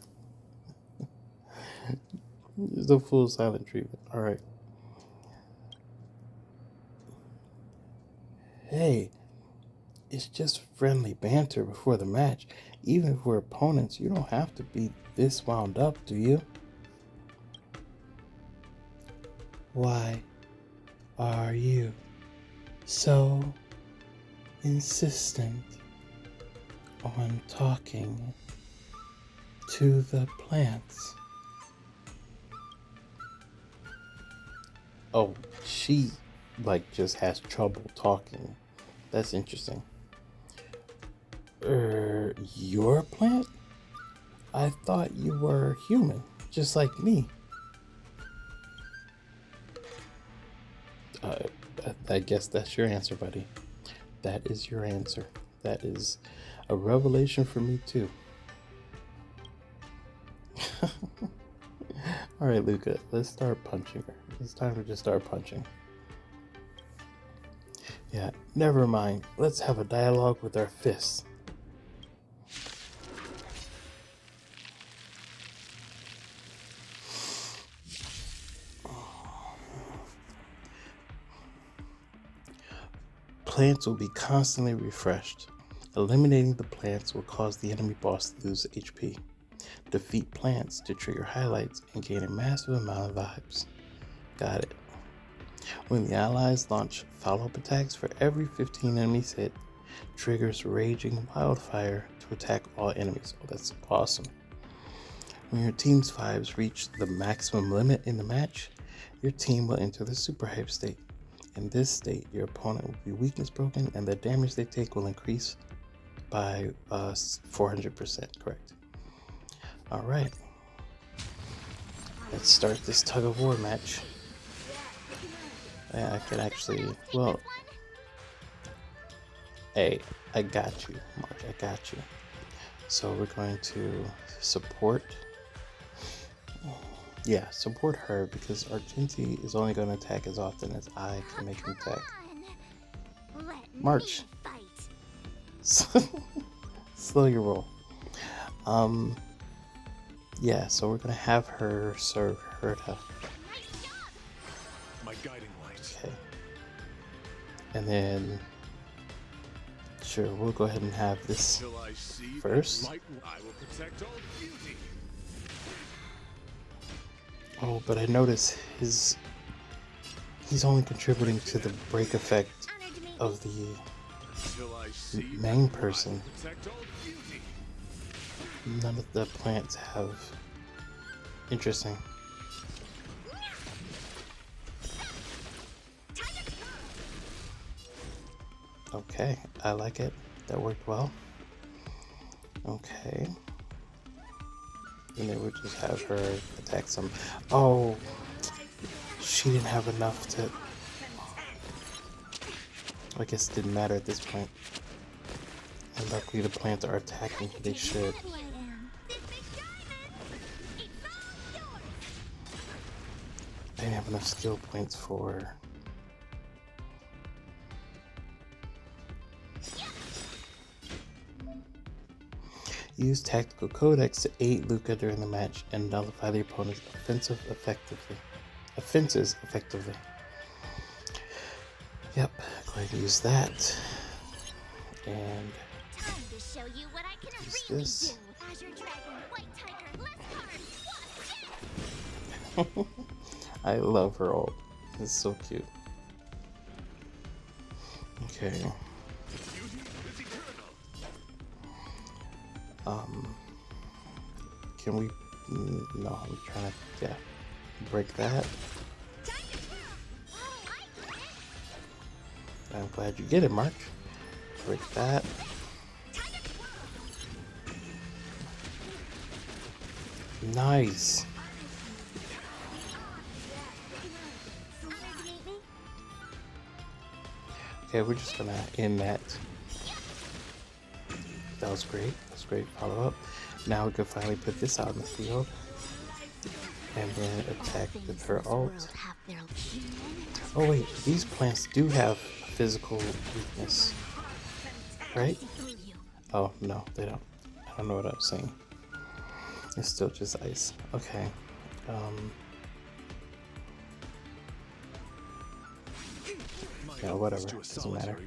a full silent treatment. All right. Hey, it's just friendly banter before the match. Even if we're opponents, you don't have to be this wound up, do you? Why are you so insistent on talking to the plants? Oh, she just has trouble talking. That's interesting. You're a plant? I thought you were human, just like me. I guess that's your answer, buddy. That is your answer. That is a revelation for me, too. All right, Luca, let's start punching her. It's time to just start punching. Yeah, never mind. Let's have a dialogue with our fists. Plants will be constantly refreshed. Eliminating the plants will cause the enemy boss to lose HP. Defeat plants to trigger highlights and gain a massive amount of vibes. Got it. When the allies launch follow-up attacks for every 15 enemies hit, triggers Raging Wildfire to attack all enemies. Oh, that's awesome. When your team's fives reach the maximum limit in the match, your team will enter the super hype state. In this state, your opponent will be weakness broken and the damage they take will increase by 400%, correct. Alright. Let's start this tug of war match. Yeah, I can actually, well, hey, I got you, March, I got you. So we're going to support, yeah, support her because Argenti is only going to attack as often as I can make him attack. March. Slow your roll. Yeah, so we're gonna have her serve Herta. My guiding light. Okay. And then, sure, we'll go ahead and have this first. I will protect all beauty. Oh, but I notice he's only contributing to the break effect of the main person. None of the plants have. Interesting. Okay, I like it. That worked well. Okay. And then we'll just have her attack some. Oh, she didn't have enough to. I guess it didn't matter at this point. And luckily the plants are attacking who they should. I didn't have enough skill points for. Use tactical codex to aid Luca during the match and nullify the opponent's offenses effectively. Yep, go ahead and use that. And Time to show you what I can use really this. do. Azure Dragon, White Tiger, left card, I love her ult. It's so cute. Okay. Can we? No, I'm trying to, yeah, break that. I'm glad you get it, Mark. Break that. Nice. Okay, we're just gonna end that. That was great. That was great follow up. Now we can finally put this out in the field. And then attack with her ult. Oh wait, these plants do have physical weakness. Right? Oh no, they don't. I don't know what I was saying. It's still just ice. Okay. Yeah, whatever. Doesn't matter.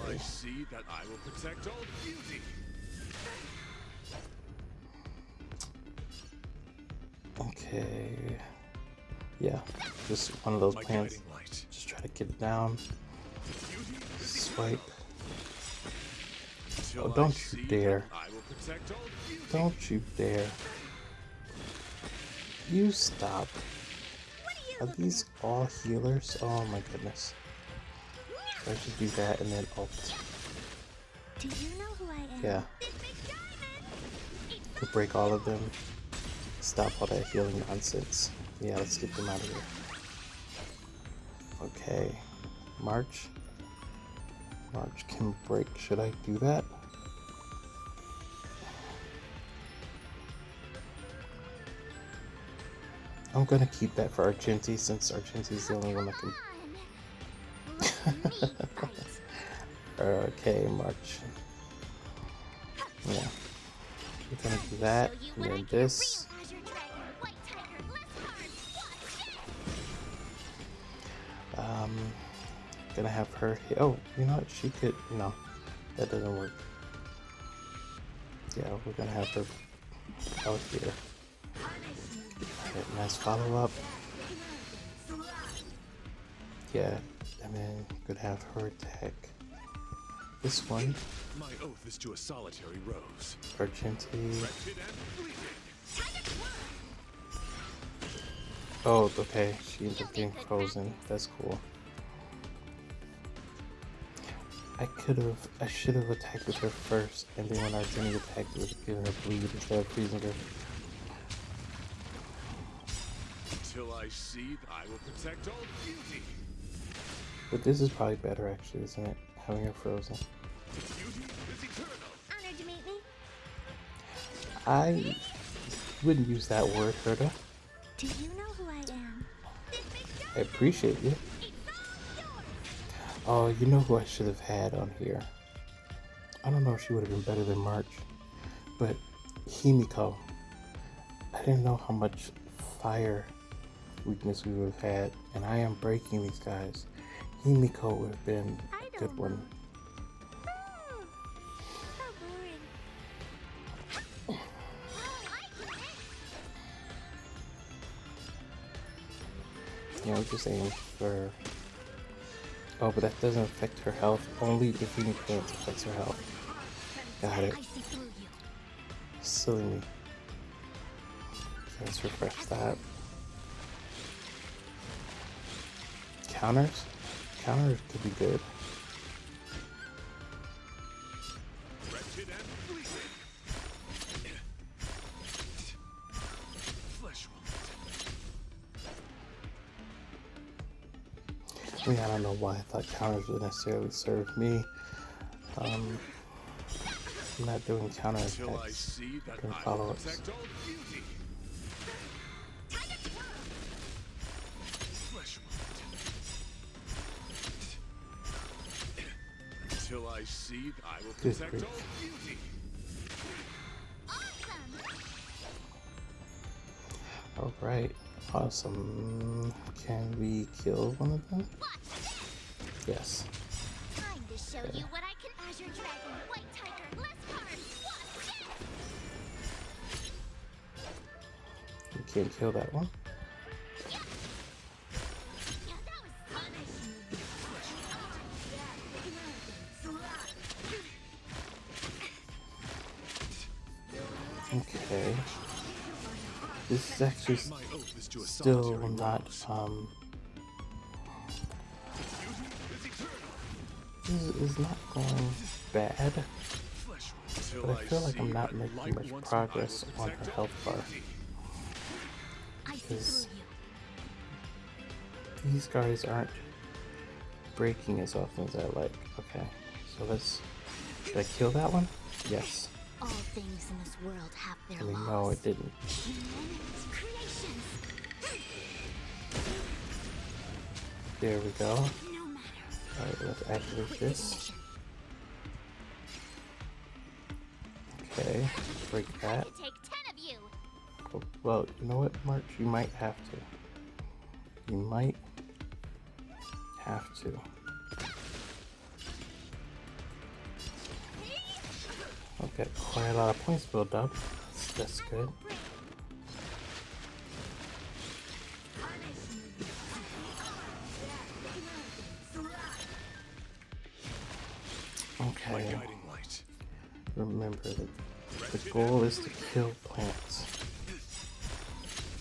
I see that I will protect all beauty. Okay. Yeah, just one of those plants. Just try to get it down. Swipe. Oh, don't you dare. Don't you dare. You stop. Are these all healers? Oh my goodness. I should do that and then ult. Do you know who I am? Yeah. To break all of them. Stop all that healing nonsense. Yeah, let's get them out of here. Okay. March. March can break. Should I do that? I'm gonna keep that for Argenti since Argenti's the only one that can. Okay, March. Yeah. We're gonna do that, and then this. Gonna have her. Oh, you know what? She could. No, that doesn't work. Yeah, we're gonna have her out here. Okay, nice follow up. Yeah, and then you could have her attack This one, My oath is to a solitary rose. Argenti. Wretched and fleeting. Oh, okay. She ends up getting frozen. That's cool. I should have attacked with her first, and then when Argenti attacked, it would have given her bleed instead of freezing her. Until I see, I will protect all beauty. But this is probably better, actually, isn't it? Having her frozen. Beauty is eternal. Honored to meet me. I wouldn't use that word, Herta. Do you know who I am? I appreciate you. Oh, you know who I should have had on here? I don't know if she would have been better than March, but Himiko. I didn't know how much fire weakness we would have had, and I am breaking these guys. Himiko would have been a good one. Oh, how boring. You know, just aim for. Oh, but that doesn't affect her health. Only defeating plants affects her health. Got it. I see through you. Silly me. Let's refresh that. Counters? Counters could be good. Wretched and fleeting. Flesh wound. I mean, I don't know why I thought counters would necessarily serve me. I'm not doing counter Until I attacks. see that Doing I will follow-ups. protect all beauty. Flesh wound. Until I see, I will Good protect grief. all beauty. Alright, awesome. Can we kill one of them? Yes. Time to show you what I can. Azure Dragon, White Tiger, less cards. What? We can't kill that one. Yeah, that was Okay. This is actually My oath is to a still solitary not, rose. this is not going bad, Flesh wound. but I feel like I'm see not that making light much once progress I will on protect her all health bar. beauty. I see Because through you. these guys aren't breaking as often as I like. Okay, so let's. Did I kill that one? Yes. All things in this world have their I mean, laws. no, it didn't. Humans, creations. There we go. No matter. Alright, let's activate this. Okay, break I that. could take 10 of you. Oh, well, you know what, March? You might have to. You might have to. Okay, quite a lot of points built up. That's good. My Okay, guiding light. remember that the goal is to kill plants.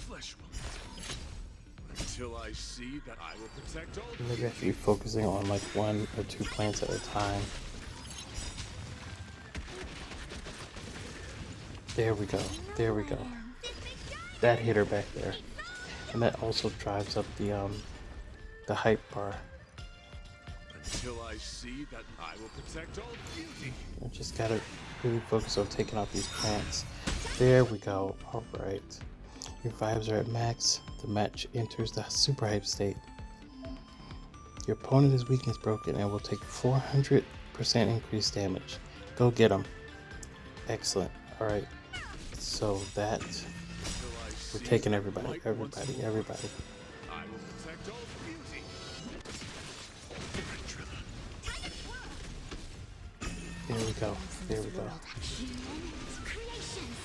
Flesh wound. Until I see that I will protect all Maybe I should be focusing on like 1 or 2 plants at a time. There we go. There we go. That hit her back there. And that also drives up the hype bar. until I see that I will protect all beauty. I just gotta really focus on taking out these plants. There we go. Alright. Your vibes are at max. The match enters the super hype state. Your opponent is weakness broken and will take 400% increased damage. Go get him. Excellent. Alright. So that... We're taking everybody. Everybody. Everybody. I will protect all beauty. There we go. There we go. Humans, creations.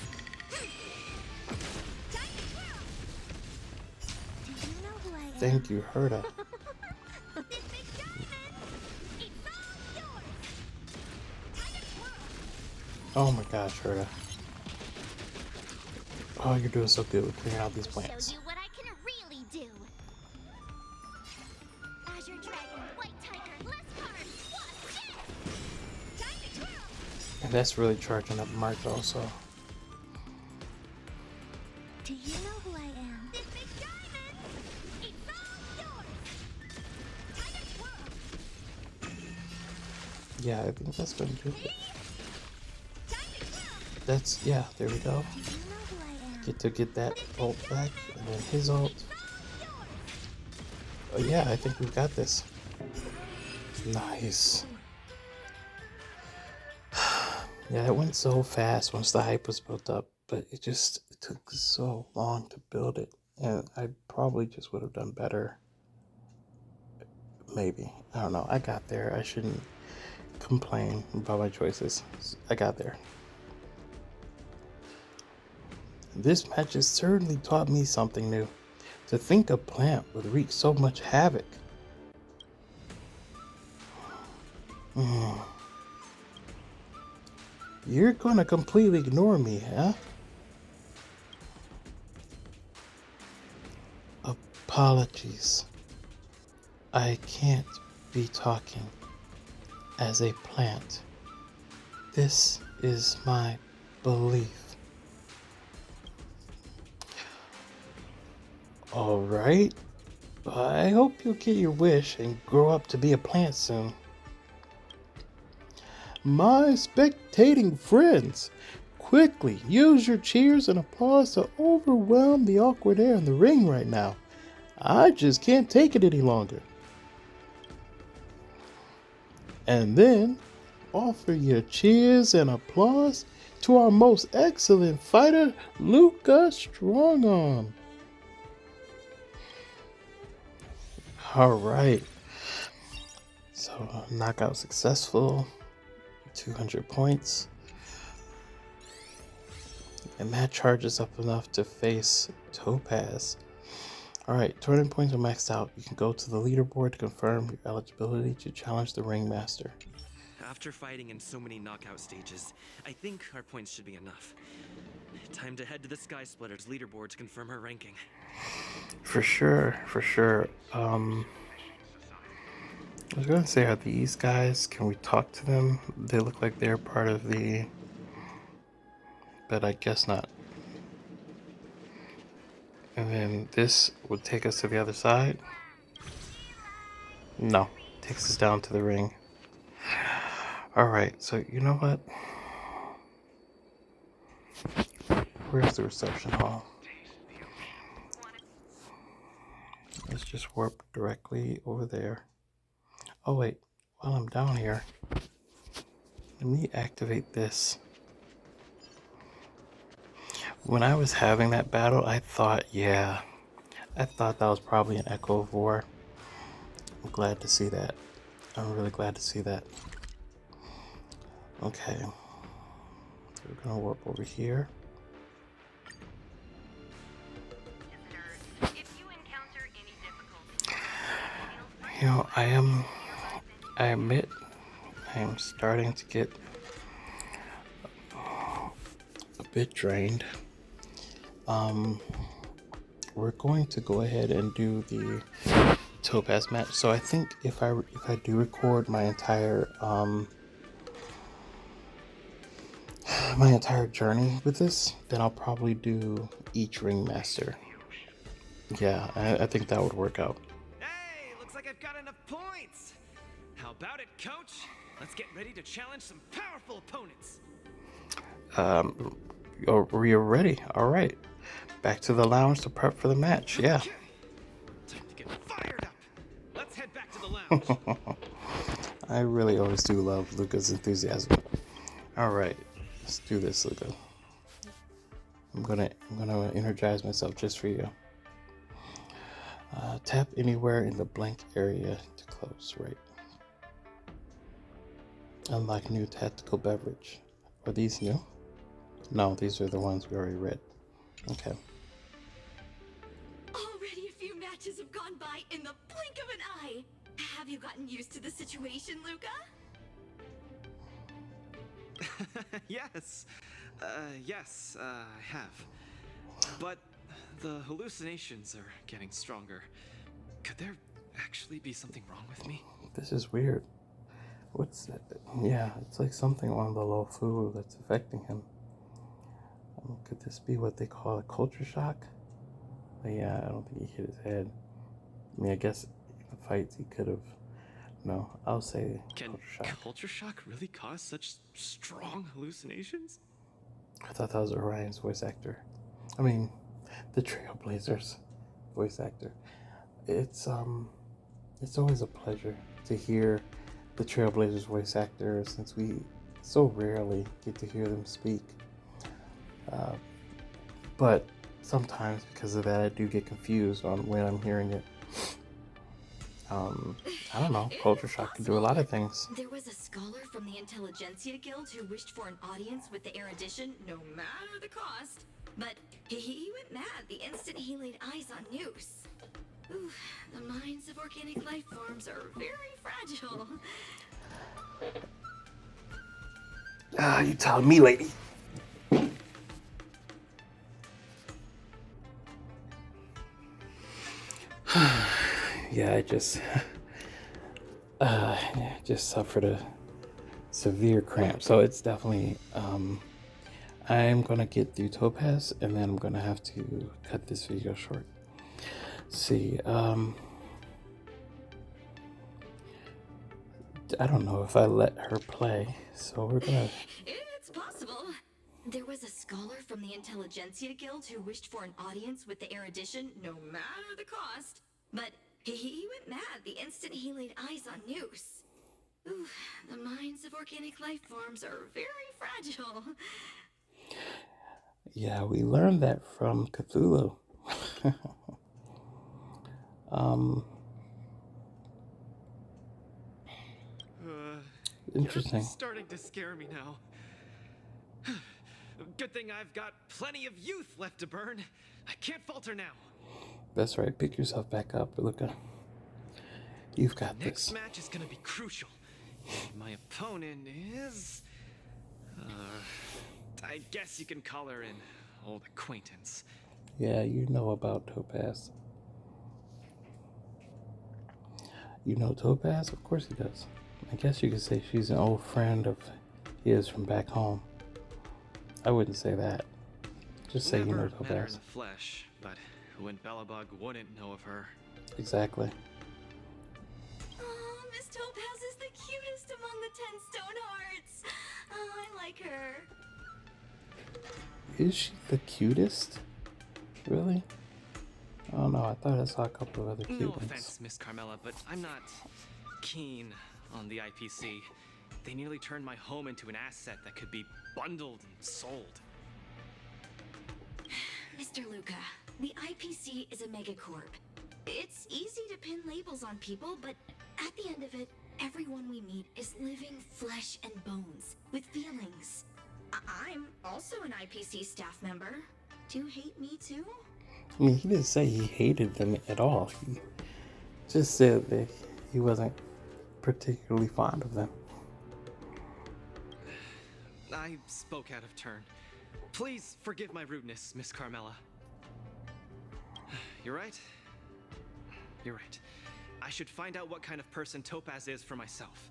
Do you know who I am? Thank you, Herta. Oh my gosh, Herta. Oh, you're doing so good with clearing out these Show plants. you what I can really do. Azure Dragon, White Tiger, Lescar, Wasp, yes! Time to twirl! And that's really charging up March also. Do you know who I am? This big diamond! It's all yours! Time to twirl! Yeah, I think that's gonna do it. Time to twirl! That's, yeah, there we go. Do you know who I am? Get to get that ult back, and then his ult. Oh yeah, I think we've got this. Nice. Yeah, it went so fast once the hype was built up, but it took so long to build it, and I probably just would have done better. Maybe. I don't know. I got there. I shouldn't complain about my choices. I got there. This match has certainly taught me something new. To think a plant would wreak so much havoc. You're gonna completely ignore me, huh? Apologies. I can't be talking as a plant. This is my belief. Alright. I hope you'll get your wish and grow up to be a plant soon. My spectating friends, quickly use your cheers and applause to overwhelm the awkward air in the ring right now. I just can't take it any longer. And then offer your cheers and applause to our most excellent fighter, Luca Strongarm. Alright. So, knockout successful. 200 points. And that charges up enough to face Topaz. Alright, tournament points are maxed out. You can go to the leaderboard to confirm your eligibility to challenge the Ringmaster. After fighting in so many knockout stages, I think our points should be enough. Time to head to the Sky Splitters leaderboard to confirm her ranking. For sure, for sure. I was gonna say, are these guys, can we talk to them? They look like they're part of the... But I guess not. And then this would take us to the other side. No, takes us down to the ring. Alright, so you know what? Where's the reception hall? Let's just warp directly over there. Oh wait, while I'm down here, let me activate this. When I was having that battle, I thought that was probably an Echo of War. I'm glad to see that. I'm really glad to see that. Okay. So we're gonna warp over here. You know, I admit, I am starting to get a bit drained. We're going to go ahead and do the Topaz match. So I think if I do record my entire journey with this, then I'll probably do each Ringmaster. Yeah, I think that would work out. Hey, looks like I've got enough points. How about it, coach? Let's get ready to challenge some powerful opponents. We're ready. All right. Back to the lounge to prep for the match. Yeah. Okay. Time to get fired up. Let's head back to the lounge. I really always do love Luca's enthusiasm. All right. Let's do this, Luca. I'm gonna energize myself just for you. Tap anywhere in the blank area to close, right? Unlock new tactical beverage. Are these new? No, these are the ones we already read. Okay. Already a few matches have gone by in the blink of an eye. Have you gotten used to the situation, Luca? Yes. Yes, I have. But the hallucinations are getting stronger. Could there actually be something wrong with me? This is weird. What's that? Yeah, it's like something on the low food that's affecting him. Could this be what they call a culture shock? But yeah, I don't think he hit his head. I mean, I guess in the fights he could have. No, I'll say Can culture shock. culture shock really cause such strong hallucinations? I thought that was Orion's voice actor. I mean, the Trailblazers voice actor. It's always a pleasure to hear the Trailblazers voice actor since we so rarely get to hear them speak. But sometimes because of that, I do get confused on when I'm hearing it. I don't know. Culture shock can do a lot of things. There was a scholar from the Intelligentsia Guild who wished for an audience with the erudition, no matter the cost. But he went mad the instant he laid eyes on Noose. Ooh, the minds of organic life forms are very fragile. Ah, you telling me, lady? Yeah, I just suffered a severe cramp, so it's definitely I'm gonna get through Topaz, and then I'm gonna have to cut this video short. Let's see, I don't know if I let her play, so we're gonna. It's possible. There was a scholar from the Intelligentsia Guild who wished for an audience with the erudition, no matter the cost. But he went mad the instant he laid eyes on Noose. Ooh, the minds of organic life forms are very fragile. Yeah, we learned that from Cthulhu. Interesting. You're starting to scare me now. Good thing I've got plenty of youth left to burn. I can't falter now. That's right. Pick yourself back up, Luca. You've got Next this. match is gonna be crucial. My opponent is... I guess you can call her an old acquaintance. Yeah, you know about Topaz. You know Topaz? Of course he does. I guess you could say she's an old friend of his from back home. I wouldn't say that. Just say you know Never met her in Topaz. the flesh, but who in Belobog wouldn't know of her? Exactly. Oh, Miss Topaz is the cutest among the 10 stone hearts. Oh, I like her. Is she the cutest? Really? Oh no, I thought I saw a couple of other cute No ones. offense, Miss Carmela, but I'm not keen on the IPC. They nearly turned my home into an asset that could be bundled and sold. Mr. Luca, the IPC is a megacorp. It's easy to pin labels on people, but at the end of it, everyone we meet is living flesh and bones with feelings. I'm also an IPC staff member. Do you hate me too? I mean, he didn't say he hated them at all. He just said that he wasn't particularly fond of them. I spoke out of turn. Please forgive my rudeness, Miss Carmela. You're right. You're right. I should find out what kind of person Topaz is for myself.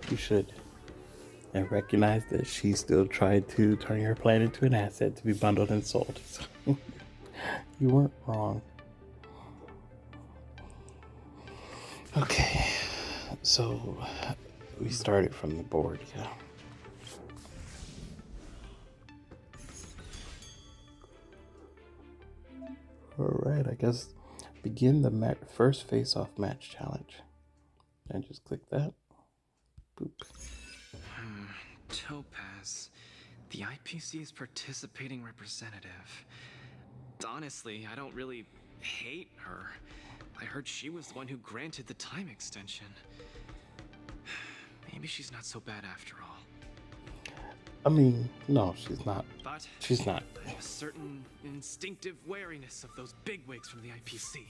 You should. And recognize that she still tried to turn your plan into an asset to be bundled and sold. So you weren't wrong. Okay. So we started from the board, yeah. Alright, I guess begin the first face-off match challenge. And just click that. Boop. Topaz, the IPC's participating representative. Honestly, I don't really hate her. I heard she was the one who granted the time extension. Maybe she's not so bad after all. I mean, no, she's not. But She's not. I have a certain instinctive wariness of those bigwigs from the IPC.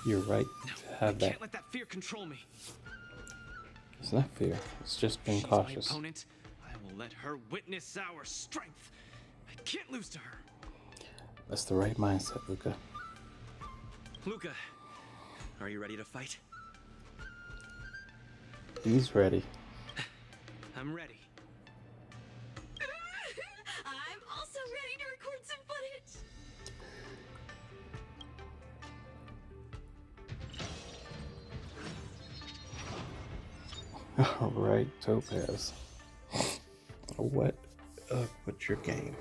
You're right No, to I have that. can't let that fear control me. It's not fear. It's just being She's cautious. my opponent. I will let her witness our strength. I can't lose to her. That's the right mindset, Luca. Luca, are you ready to fight? He's ready. I'm ready. I'm also ready to record some footage. All right, Topaz. What's your game?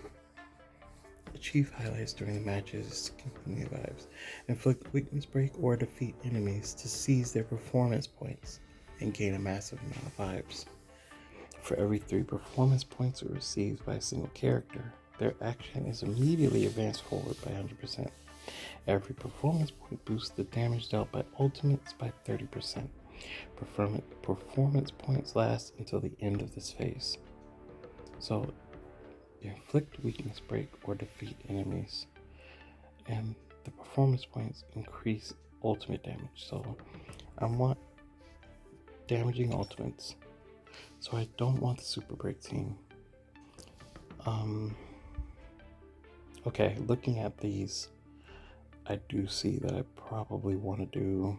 Achieve highlights during the matches, continue vibes. Inflict weakness break or defeat enemies to seize their performance points and gain a massive amount of vibes. For every 3 performance points received by a single character, their action is immediately advanced forward by 100%. Every performance point boosts the damage dealt by ultimates by 30%. Performance points last until the end of this phase. So, inflict weakness break or defeat enemies, and the performance points increase ultimate damage. So, I want damaging ultimates. So I don't want the super break team. Okay, looking at these, I do see that I probably want to do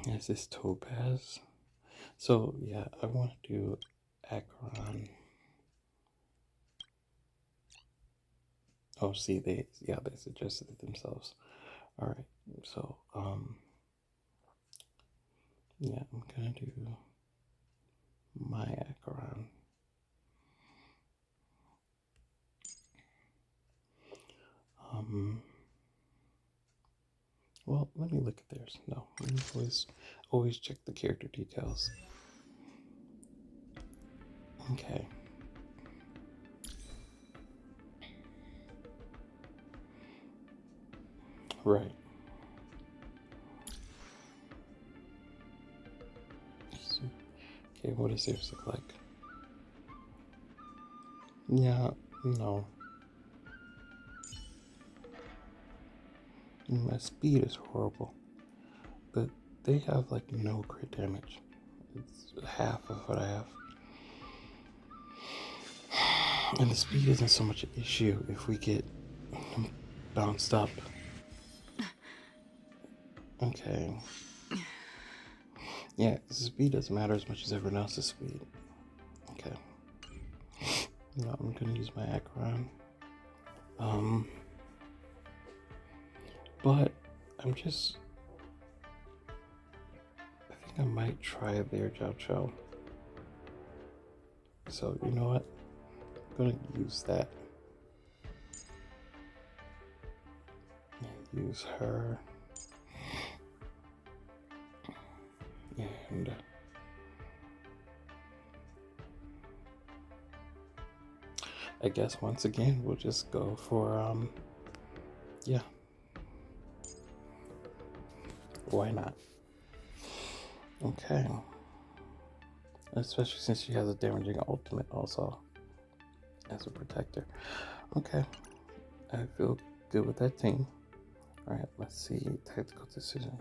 is this Topaz? So yeah, I want to do Acheron. Oh, see, they suggested it themselves. All right, so yeah, I'm gonna do my Acheron. Well, let me look at theirs. No, let me always check the character details. Okay. Right. Okay, what does theirs look like? Yeah, no. My speed is horrible, but they have like no crit damage. It's half of what I have. And the speed isn't so much an issue if we get bounced up. Okay. Yeah, the speed doesn't matter as much as everyone else's speed. Okay. No, I'm gonna use my Acheron. But I think I might try their Jiao Cho. So you know what? I'm gonna use that. Use her. And I guess once again we'll just go for yeah. Why not? Okay. Especially since she has a damaging ultimate also as a protector. Okay. I feel good with that team. Alright, let's see. Tactical decision.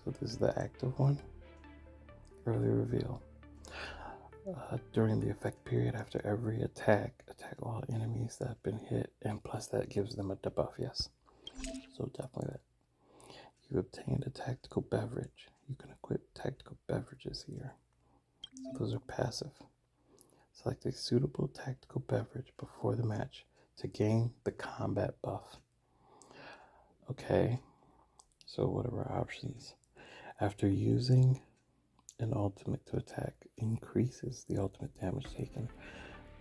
So this is the active one. Early reveal. During the effect period, after every attack all enemies that have been hit, and plus that gives them a debuff, yes. So definitely that. You obtained a tactical beverage. You can equip tactical beverages here. So those are passive. Select a suitable tactical beverage before the match to gain the combat buff. Okay, so what are our options? After using an ultimate to attack, increases the ultimate damage taken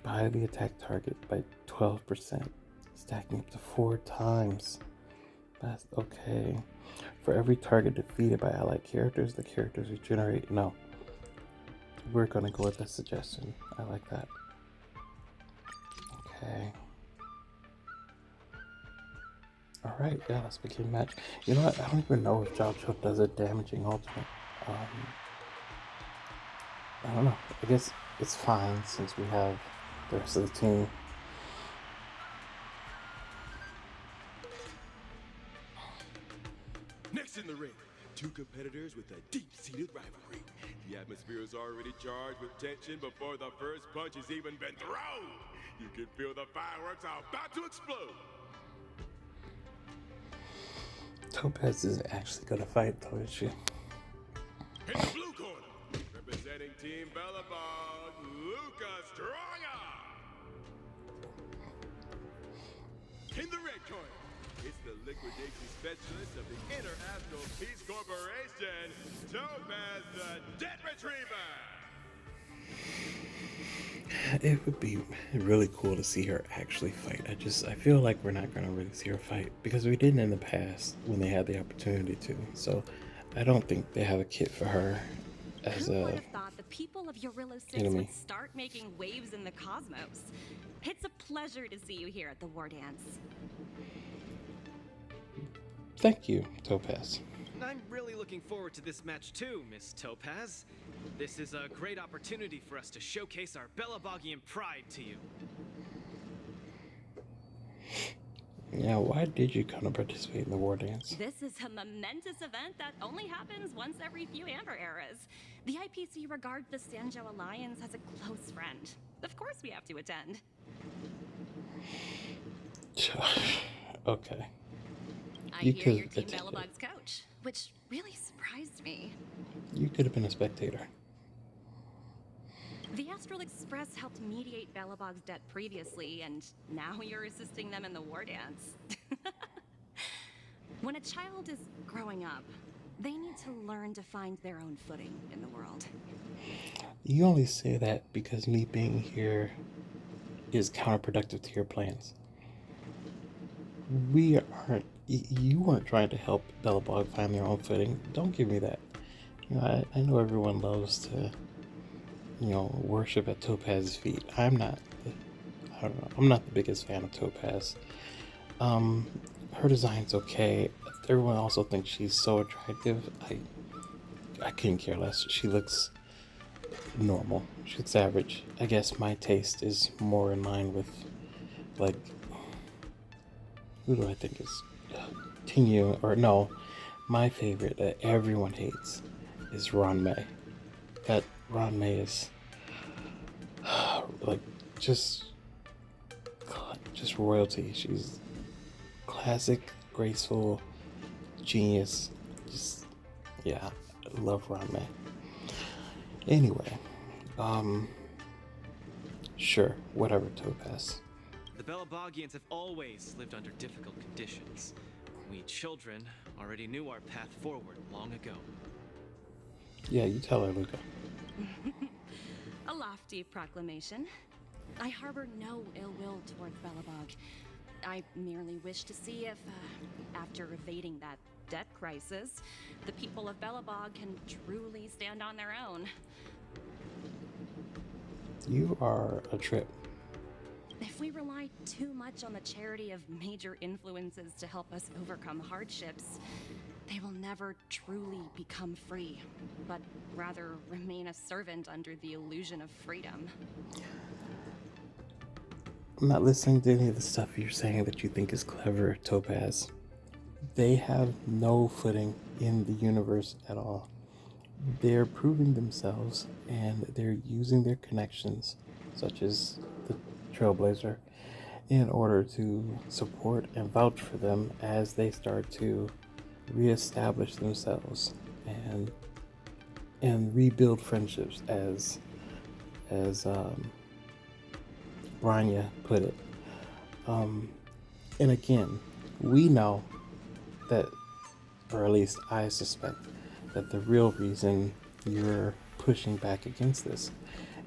by the attack target by 12%, stacking up to 4 times. That's okay. For every target defeated by allied characters, the characters regenerate. No, we're gonna go with that suggestion. I like that. Okay. Alright, yeah, let's begin match. You know what? I don't even know if Jiao Cho does a damaging ultimate. I don't know. I guess it's fine since we have the rest of the team. in the ring. Two competitors with a deep-seated rivalry. The atmosphere is already charged with tension before the first punch has even been thrown. You can feel the fireworks are about to explode. Topaz is actually gonna fight, though, is she? In the blue corner, representing Team Bellabog, Luca Stronga. In the red corner, it's the liquidation specialist of the International Peace Corporation, Topaz the Debt Retriever. It would be really cool to see her actually fight. I feel like we're not gonna really see her fight because we didn't in the past when they had the opportunity to. So I don't think they have a kit for her as Who would a have thought the people of Eurylo 6 enemy. would start making waves in the cosmos? It's a pleasure to see you here at the Wardance. Thank you, Topaz. I'm really looking forward to this match too, Miss Topaz. This is a great opportunity for us to showcase our Bellabogian pride to you. Yeah, why did you come to participate in the war dance? This is a momentous event that only happens once every few Amber eras. The IPC regards the Sanjo Alliance as a close friend. Of course we have to attend. Okay. I You hear could you're Team attend it. Bellabog's coach, which really surprised me. You could have been a spectator. The Astral Express helped mediate Bellabog's debt previously, and now you're assisting them in the war dance. When a child is growing up, they need to learn to find their own footing in the world. You only say that because me being here is counterproductive to your plans. We aren't. You weren't trying to help Bellabog find their own footing. Don't give me that. You know, I know everyone loves to, worship at Topaz's feet. I don't know. I'm not the biggest fan of Topaz. Her design's okay. Everyone also thinks she's so attractive. I couldn't care less. She looks normal. She looks average. I guess my taste is more in line with, like, who do I think is Tinyu, or no, my favorite that everyone hates is Ranmei. That Ranmei is like just royalty. She's classic, graceful, genius. Just yeah, I love Ranmei. Anyway, sure, whatever, Topaz. The Bellabogians have always lived under difficult conditions. We children already knew our path forward long ago. Yeah, you tell her, Luca. A lofty proclamation. I harbor no ill will towards Bellabog. I merely wish to see if, after evading that debt crisis, the people of Bellabog can truly stand on their own. You are a trip. If we rely too much on the charity of major influences to help us overcome hardships, they will never truly become free, but rather remain a servant under the illusion of freedom. I'm not listening to any of the stuff you're saying that you think is clever, Topaz. They have no footing in the universe at all. They're proving themselves, and they're using their connections, such as the Trailblazer, in order to support and vouch for them as they start to reestablish themselves and rebuild friendships, as Rania put it. And again, we know that, or at least I suspect, that the real reason you're pushing back against this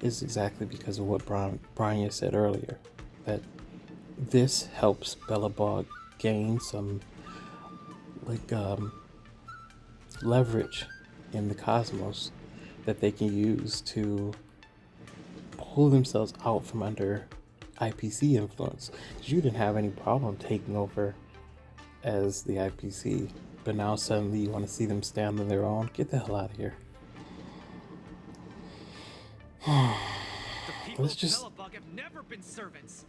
is exactly because of what Branya said earlier, that this helps Bellabog gain some leverage in the cosmos that they can use to pull themselves out from under IPC influence. Because you didn't have any problem taking over as the IPC, but now suddenly you want to see them stand on their own. Get the hell out of here. The people Let's just of Bellabog have never been servants.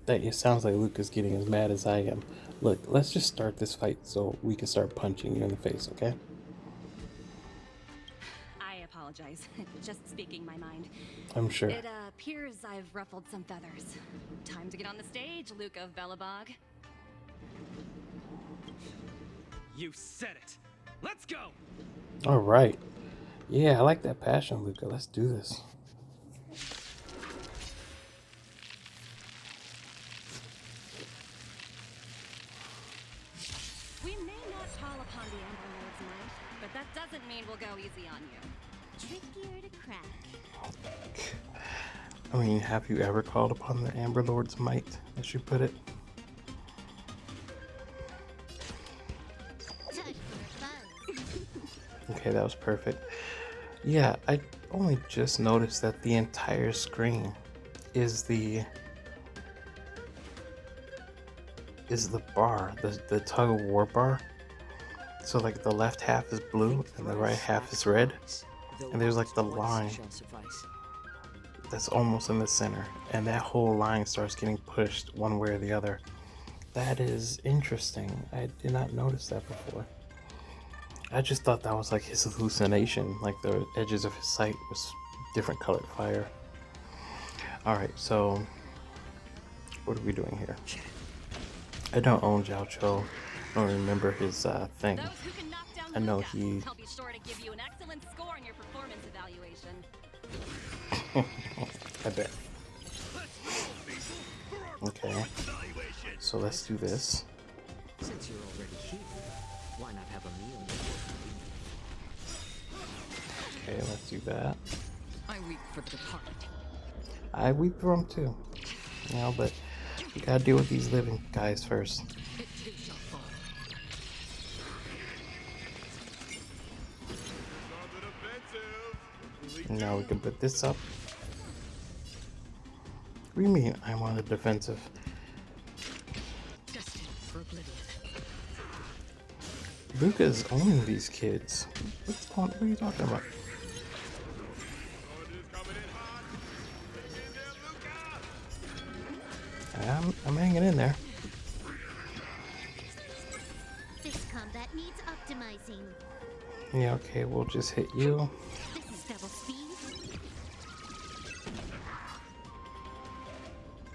That it sounds like Luca's getting as mad as I am. Look, let's just start this fight so we can start punching you in the face, okay? I apologize. Just speaking my mind. I'm sure. It appears I've ruffled some feathers. Time to get on the stage, Luca of Belobog. You said it. Let's go. All right. Yeah, I like that passion, Luca. Let's do this. We may not call upon the Amber Lord's might, but that doesn't mean we'll go easy on you. Trickier to crack. I mean, have you ever called upon the Amber Lord's might, as you put it? Time for a buzz. Okay, that was perfect. Yeah, I only just noticed that the entire screen is the bar, the tug of war bar. So like the left half is blue and the right half is red, and there's like the line that's almost in the center, and that whole line starts getting pushed one way or the other. That is interesting. I did not notice that before. I just thought that was like his hallucination, like the edges of his sight was different colored fire. Alright, so what are we doing here? I don't own Zhao Cho. I don't remember his thing. Those who can knock down I know Luca, he... I'll be sure to give you an excellent score on your performance evaluation. I bet. Okay, so let's do this. Since you're already here, why not have a meal? Okay, let's do that. I weep for the departed. I weep for him too. You know, but we gotta deal with these living guys first. Now we can put this up. What do you mean I'm on the defensive? Luca's owning these kids. What are you talking about? I'm hanging in there. This combat needs optimizing. Yeah, okay, we'll just hit you. This is double speed.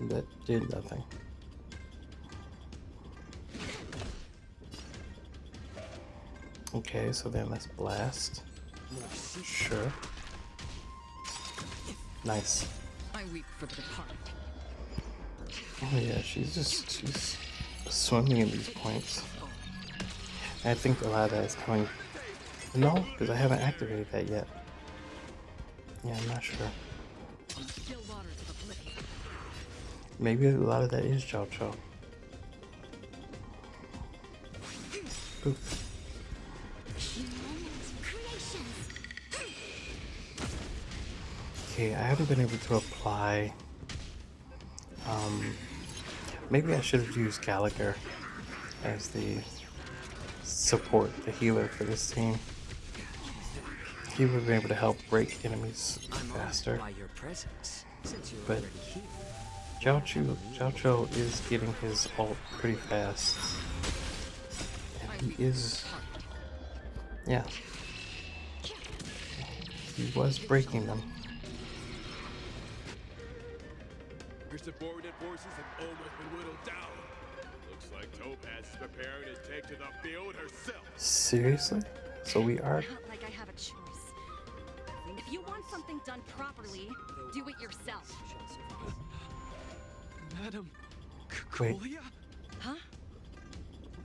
That did nothing. Okay, so then let's blast. Sure. Nice. I weep for the departed. Oh yeah, she's swimming in these points. I think a lot of that is coming. No, because I haven't activated that yet. Yeah, I'm not sure. Maybe a lot of that is Zhao Cho. Oop. Okay, I haven't been able to apply. Maybe I should have used Gallagher as the support, the healer for this team. He would have been able to help break enemies faster. But Zhao Cho is getting his ult pretty fast. And he is... yeah. He was breaking them. Your subordinate forces have almost been whittled down. Looks like Topaz is preparing to take to the field herself. Seriously? So we are... Not like I have a choice. If you want something done properly, do it yourself. Madam Wait. Colia? Huh?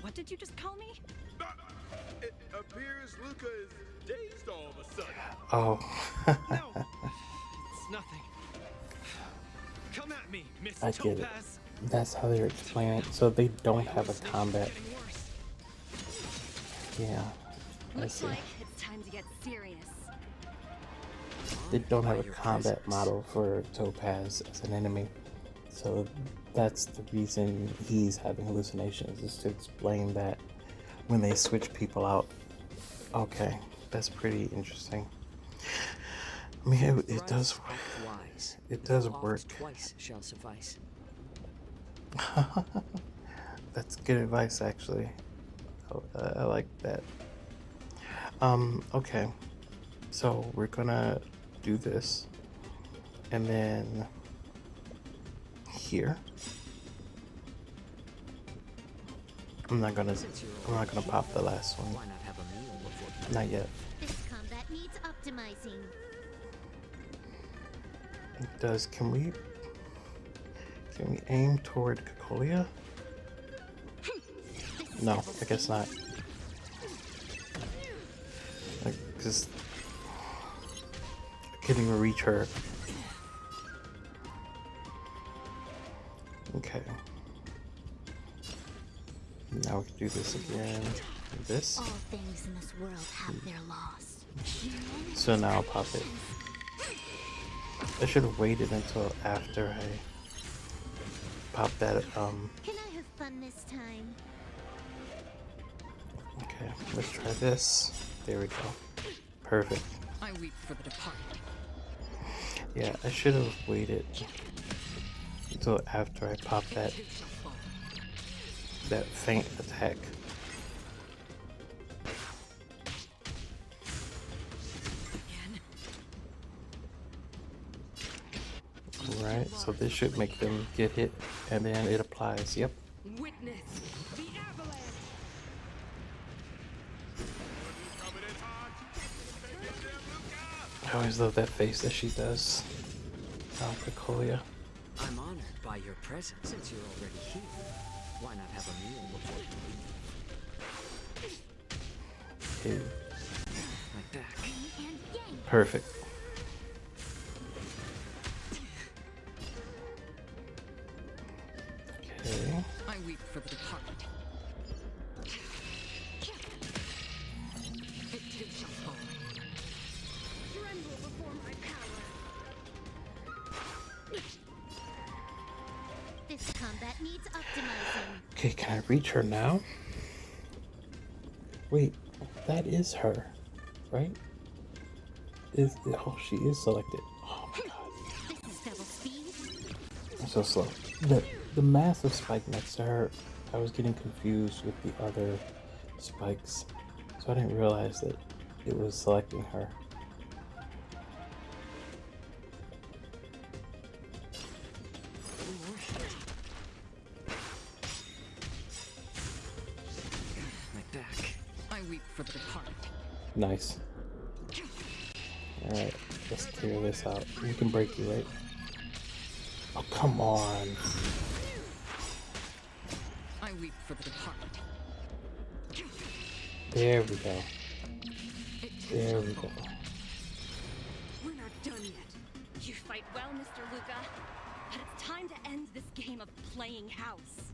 What did you just call me? It appears Luca is dazed all of a sudden. Oh. No, it's nothing. Come at me, Miss I get it. Topaz. That's how they're explaining it. So they don't have a combat. Getting worse. Yeah. I Looks see. like it's time to get serious. They don't have a combat model for Topaz as an enemy. So that's the reason he's having hallucinations, is to explain that when they switch people out. Okay, that's pretty interesting. I mean, it does Wise. it does Oft work. Twice shall suffice. That's good advice, actually. I like that. Okay. So we're gonna do this, and then here. I'm not gonna pop the last one. Why not have a meal before? Not yet. This combat needs optimizing. It does. Can we aim toward Cocolia? No, I guess not. Like, cause I couldn't even reach her. Okay. Now we can do this again. This. All things in this world have their laws. So now I'll pop it. I should have waited until after I pop that. Can I have fun this time? Okay, let's try this. There we go. Perfect. I weep for the departed. Yeah, I should have waited until after I pop that faint attack. Alright, so this should make them get hit, and then it applies. Yep. Witness the avalanche. Coming in hot. Take it there, Luca. I always love that face that she does. Cocolia. I'm honored by your presence. Since you're already here, why not have a meal before you leave? Okay, Like that. And yang. perfect. Okay. I weep for the departed. It too shall fall. Tremble before my power. This combat needs optimizing. Okay, can I reach her now? Wait, that is her, right? Oh, she is selected. Oh my god. This is double speed. I'm so slow. The massive spike next to her, I was getting confused with the other spikes. So I didn't realize that it was selecting her. Like that. I weep for the departed. Nice. Alright, let's clear this out. We can break you, right? Oh, come on. I weep for the departed. There we go. It too There shall we go. fall. We're not done yet. You fight well, Mr. Luca, but it's time to end this game of playing house.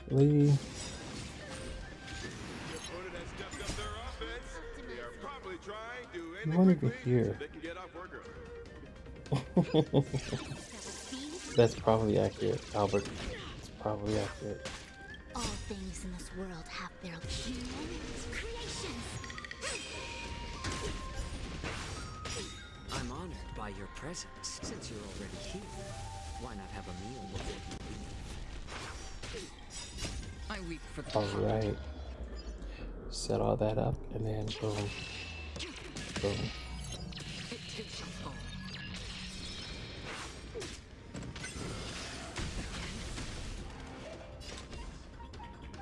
Lady. The opponent has stepped up their offense. They are probably trying to end You it weren't even quickly here. so they can get off work early. Double speed. That's probably accurate, Albert. It's probably accurate. All things in this world have their creations. I'm honored by your presence. Since you're already here, why not have a meal before you leave? I weep for the departed. Alright. Set all that up, and then boom. Boom. It too shall fall.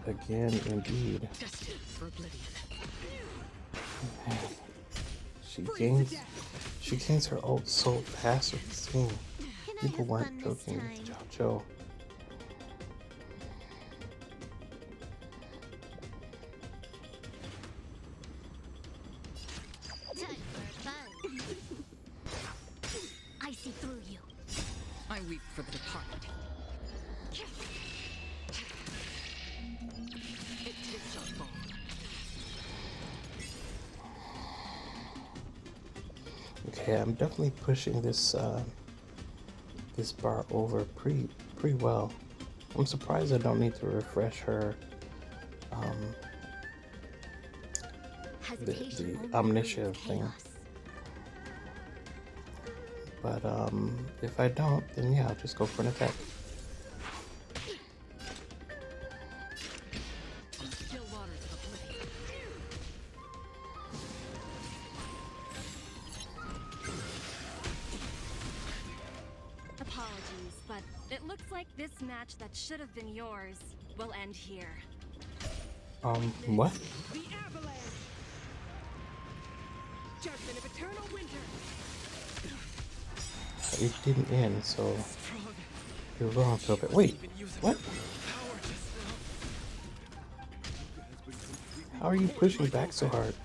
Again, indeed. Destined for oblivion. She gains her ult so fast with this team. Can I People have weren't fun this joking time? with Chow Cho. Time for fun. I see through you. I weep for the departed. It too shall fall. Okay, I'm definitely pushing this this bar over pretty well. I'm surprised I don't need to refresh her Hesitation the only omniscient breeds thing. chaos. But if I don't, then yeah, I'll just go for an attack. Still water to the blade. Apologies, but it looks like this match that should have been yours will end here. What? The avalanche! Judgment of eternal winter! It didn't end, so you're wrong, Philip. Wait, what? How are you pushing back so hard?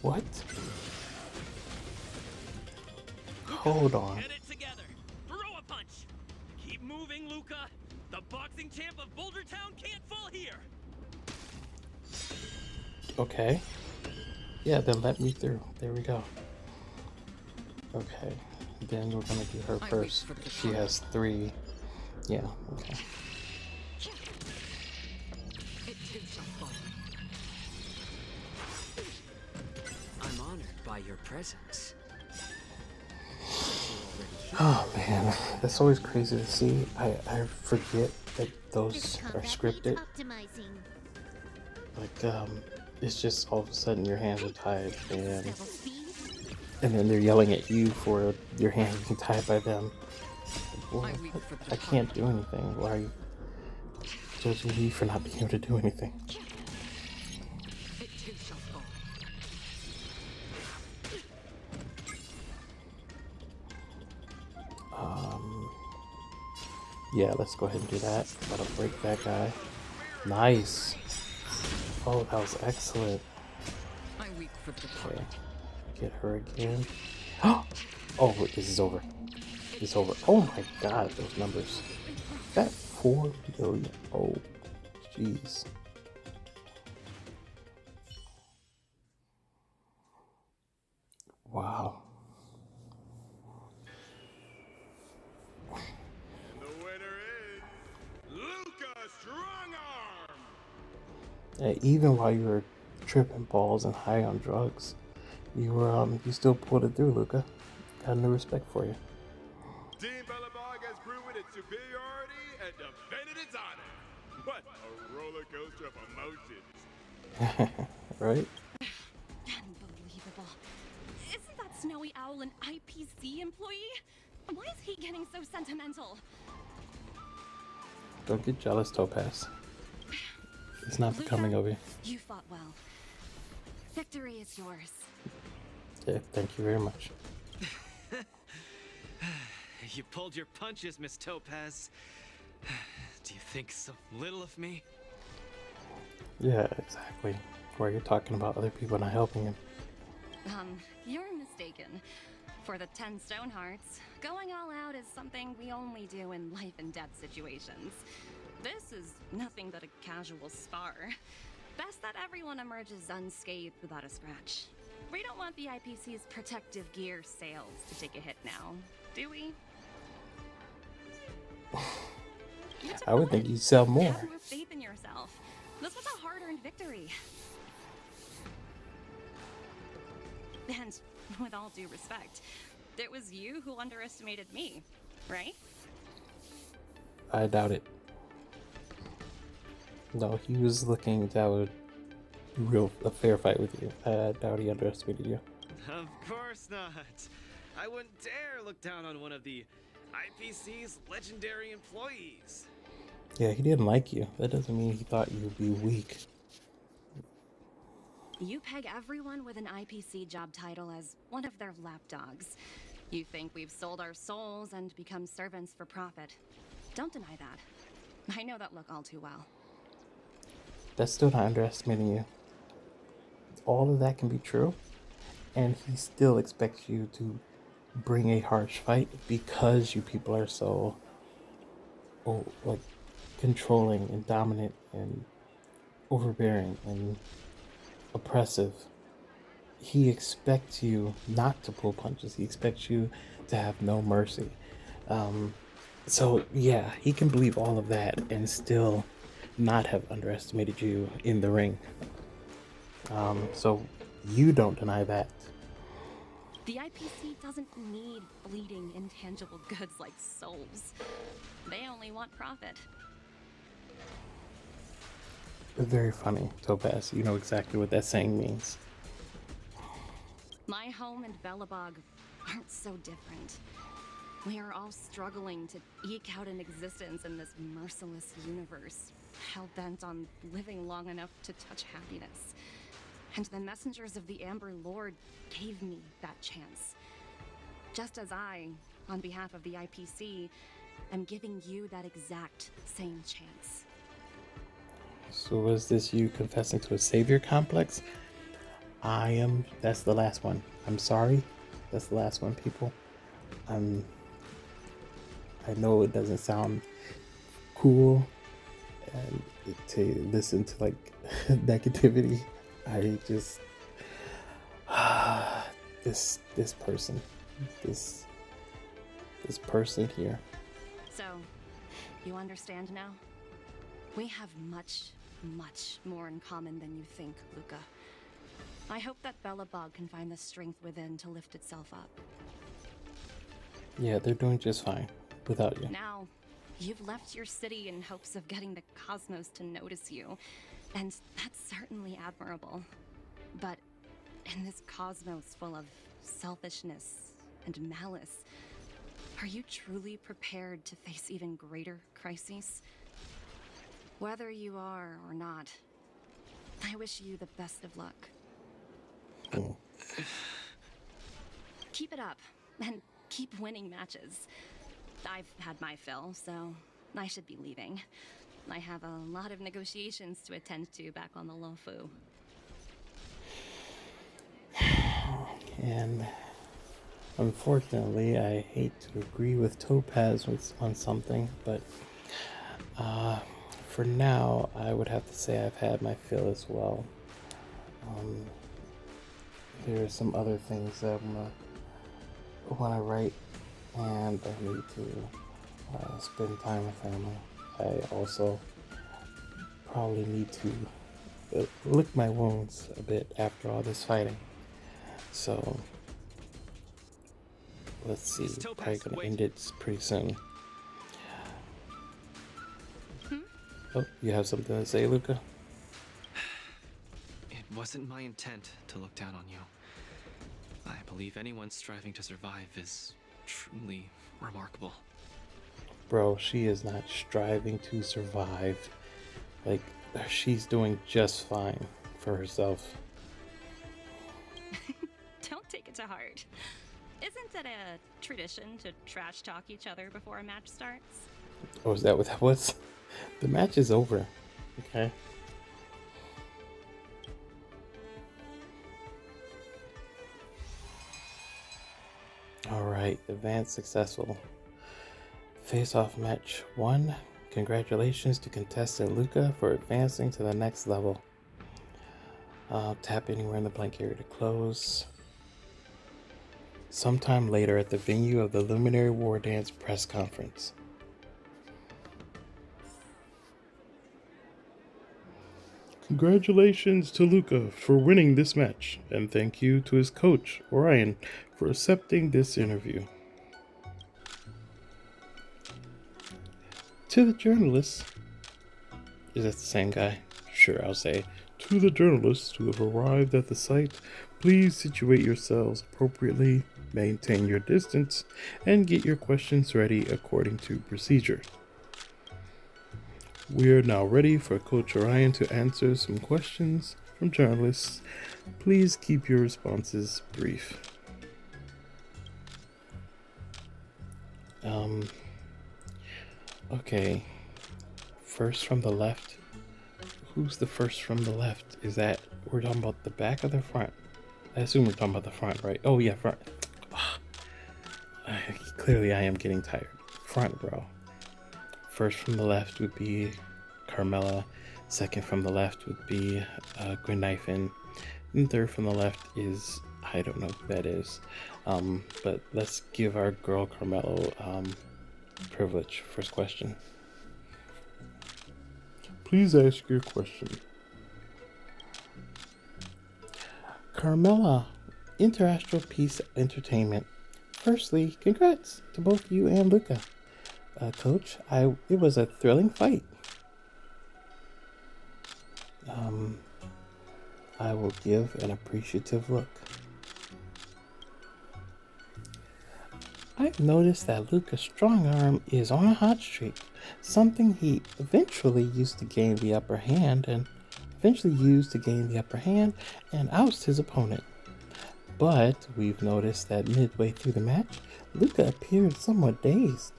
What? Hold on. Get it together. Throw a punch. Keep moving, Luca. The boxing champ of Boulder Town can't fall here. Okay. Yeah, then let me through. There we go. Okay. Then we're gonna do her first. She has 3. Yeah, okay. It too shall fall. I'm honored by your presence. Oh man, that's always crazy to see. I forget that those are scripted. Like, it's just all of a sudden your hands are tied and then they're yelling at you for your hands being tied by them. Well, I can't do anything. Why are you judging me for not being able to do anything? It too shall fall. Yeah, let's go ahead and do that. Gotta break that guy. Nice. Oh, that was excellent. I weep for the Okay. Get her again. Oh, this is over. It's over. Oh my god, those numbers. That 4 million. Oh, jeez. Wow. And the winner is Luca Strongarm. And even while you were tripping balls and high on drugs, you still pulled it through, Luca. Got no respect for you. Team Bellabog has proven its superiority and defended its honor. What a roller coaster of emotions. Right? Unbelievable. Isn't that Snowy Owl an IPC employee? Why is he getting so sentimental? Don't get jealous, Topaz. It's not becoming of you. You fought well. Victory is yours. Yeah, thank you very much. You pulled your punches, Miss Topaz. Do you think so little of me? Yeah, exactly. Where you're talking about other people not helping him. You're mistaken. For the 10 Stonehearts, going all out is something we only do in life and death situations. This is nothing but a casual spar. Best that everyone emerges unscathed without a scratch. We don't want the IPC's protective gear sales to take a hit now, do we? I would think you'd sell more. Have more faith in yourself. This was a hard-earned victory. And with all due respect, it was you who underestimated me, right? I doubt it. No, he was looking to have a fair fight with you. I doubt he underestimated you. Of course not. I wouldn't dare look down on one of the IPC's legendary employees. Yeah, he didn't like you. That doesn't mean he thought you would be weak. You peg everyone with an IPC job title as one of their lapdogs. You think we've sold our souls and become servants for profit. Don't deny that. I know that look all too well. That's still not underestimating you. All of that can be true, and he still expects you to bring a harsh fight because you people are so, like, controlling and dominant and overbearing and oppressive. He expects you not to pull punches. He expects you to have no mercy. So yeah, he can believe all of that and still not have underestimated you in the ring. So you don't deny that. The IPC doesn't need fleeting, intangible goods like souls. They only want profit. Very funny, Topaz. You know exactly what that saying means. My home and Belobog aren't so different. We are all struggling to eke out an existence in this merciless universe, hell-bent on living long enough to touch happiness. And the messengers of the Amber Lord gave me that chance. Just as I, on behalf of the IPC, am giving you that exact same chance. So was this you confessing to a savior complex? That's the last one. I'm sorry. That's the last one, people. I know it doesn't sound cool and to listen to like negativity. I just this person here. So, you understand now? We have much, much more in common than you think, Luca. I hope that Belobog can find the strength within to lift itself up. Yeah, they're doing just fine without you. Now, you've left your city in hopes of getting the cosmos to notice you, and that's certainly admirable. But in this cosmos full of selfishness and malice, are you truly prepared to face even greater crises? Whether you are or not, I wish you the best of luck. Keep it up, and keep winning matches. I've had my fill, so I should be leaving. I have a lot of negotiations to attend to back on the Lofu. And unfortunately, I hate to agree with Topaz on something, but for now, I would have to say I've had my fill as well. There are some other things that I want to write, and I need to spend time with family. I also probably need to lick my wounds a bit after all this fighting. So let's see. Probably gonna end it pretty soon. Oh, you have something to say, Luca? It wasn't my intent to look down on you. I believe anyone striving to survive is truly remarkable. Bro, she is not striving to survive. Like, she's doing just fine for herself. Don't take it to heart. Isn't it a tradition to trash talk each other before a match starts? Oh, is that what that was? The match is over. Okay. Alright, advance successful. Face-off match 1. Congratulations to contestant Luca for advancing to the next level. Tap anywhere in the blank area to close. Sometime later at the venue of the Luminary Wardance press conference. Congratulations to Luca for winning this match, and thank you to his coach, Orion, for accepting this interview. To the journalists, is that the same guy? Sure, I'll say. To the journalists who have arrived at the site, please situate yourselves appropriately, maintain your distance, and get your questions ready according to procedure. We are now ready for Coach Orion to answer some questions from journalists. Please keep your responses brief. Okay. First from the left. Who's the first from the left? Is that, we're talking about the back or the front? I assume we're talking about the front, right? Oh yeah, front. Clearly I am getting tired. Front row. First from the left would be Carmela. Second from the left would be Grenifin. And third from the left is, I don't know who that is. But let's give our girl Carmelo privilege. First question. Please ask your question. Carmela, Interastral Peace Entertainment. Firstly, congrats to both you and Luca. Coach, it was a thrilling fight. I will give an appreciative look. I've noticed that Luca's strong arm is on a hot streak, something he eventually used to gain the upper hand and oust his opponent. But we've noticed that midway through the match, Luca appeared somewhat dazed,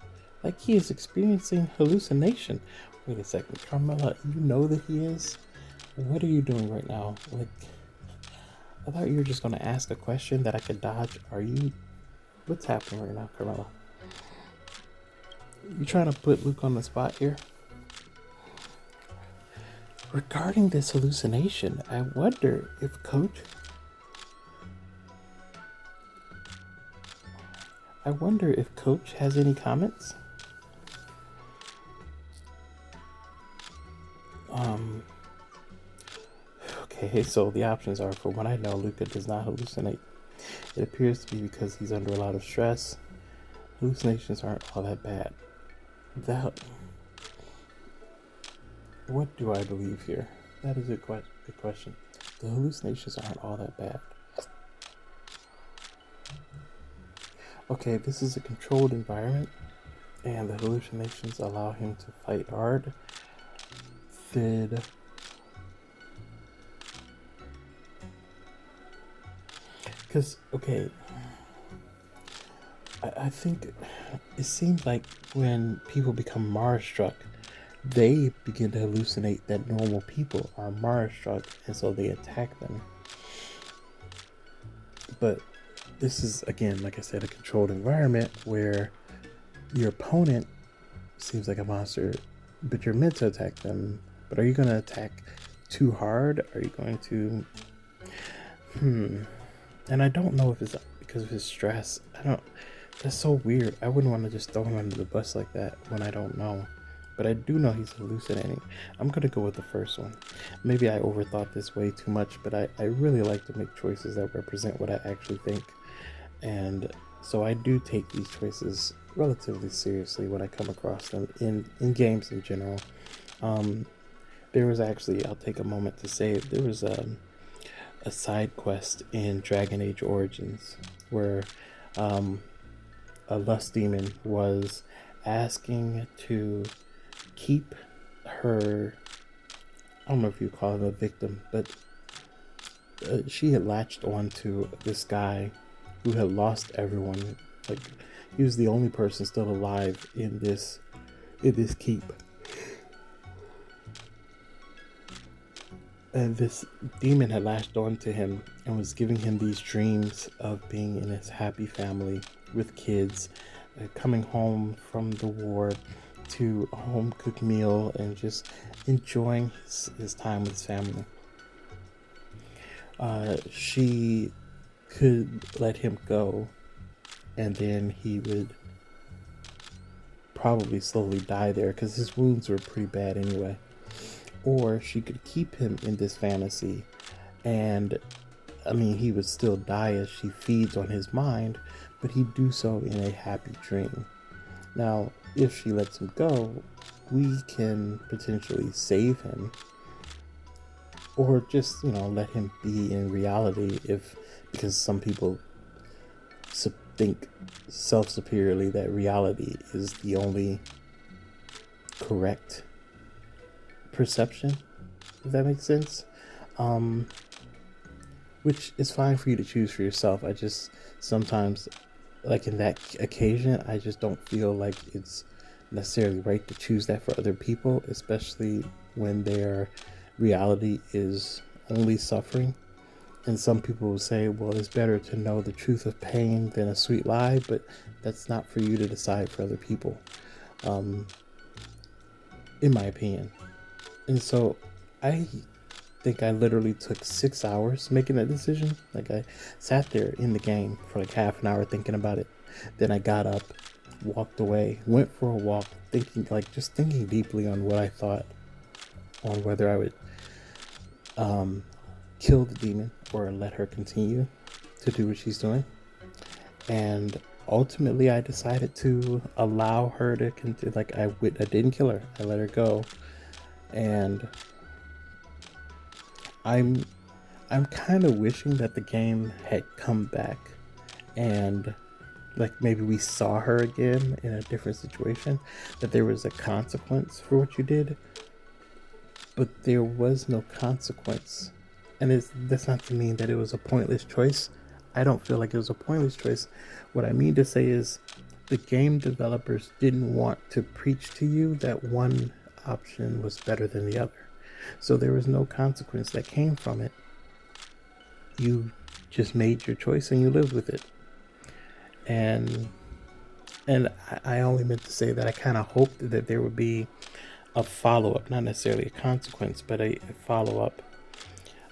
like he is experiencing hallucination. Wait a second, Carmela, you know that he is? What are you doing right now? Like, I thought you were just going to ask a question that I could dodge. What's happening right now, Carmela? You trying to put Luke on the spot here? Regarding this hallucination, I wonder if Coach has any comments. Okay, so the options are, for what I know, Luca does not hallucinate. It appears to be because he's under a lot of stress. Hallucinations aren't all that bad. What do I believe here? That is a good question. The hallucinations aren't all that bad. Okay, this is a controlled environment, and the hallucinations allow him to fight hard. Because, okay, I think it seems like when people become Mars-struck, they begin to hallucinate that normal people are Mars-struck, and so they attack them. But this is, again, like I said, a controlled environment where your opponent seems like a monster, but you're meant to attack them. But are you going to attack too hard? Are you going to... And I don't know if it's because of his stress. That's so weird. I wouldn't want to just throw him under the bus like that when I don't know. But I do know he's hallucinating. I'm going to go with the first one. Maybe I overthought this way too much, but I really like to make choices that represent what I actually think. And so I do take these choices relatively seriously when I come across them in games in general. There was actually, I'll take a moment to say, there was a side quest in Dragon Age Origins where a lust demon was asking to keep her, I don't know if you call it a victim, but she had latched onto this guy who had lost everyone. Like, he was the only person still alive in this keep. And this demon had latched onto him and was giving him these dreams of being in his happy family with kids, coming home from the war to a home-cooked meal and just enjoying his time with his family. She could let him go, and then he would probably slowly die there because his wounds were pretty bad anyway. Or she could keep him in this fantasy, and I mean, he would still die as she feeds on his mind, but he'd do so in a happy dream. Now, if she lets him go, we can potentially save him, or just, let him be in reality, because some people think self-superiorly that reality is the only correct perception, if that makes sense. Which is fine for you to choose for yourself. I just sometimes, like in that occasion, I just don't feel like it's necessarily right to choose that for other people, especially when their reality is only suffering. And some people will say, well, it's better to know the truth of pain than a sweet lie, but that's not for you to decide for other people, in my opinion. And so I think I literally took 6 hours making that decision. Like, I sat there in the game for like half an hour thinking about it. Then I got up, walked away, went for a walk, thinking deeply on what I thought, on whether I would kill the demon or let her continue to do what she's doing. And ultimately, I decided to allow her to continue. I didn't kill her. I let her go, and I'm kind of wishing that the game had come back and maybe we saw her again in a different situation, that there was a consequence for what you did, but there was no consequence. And that's not to mean that it was a pointless choice. I don't feel like it was a pointless choice. What I mean to say is the game developers didn't want to preach to you that one option was better than the other. So there was no consequence that came from it. You just made your choice and you lived with it. And I only meant to say that I kind of hoped that there would be a follow-up, not necessarily a consequence, but a follow-up.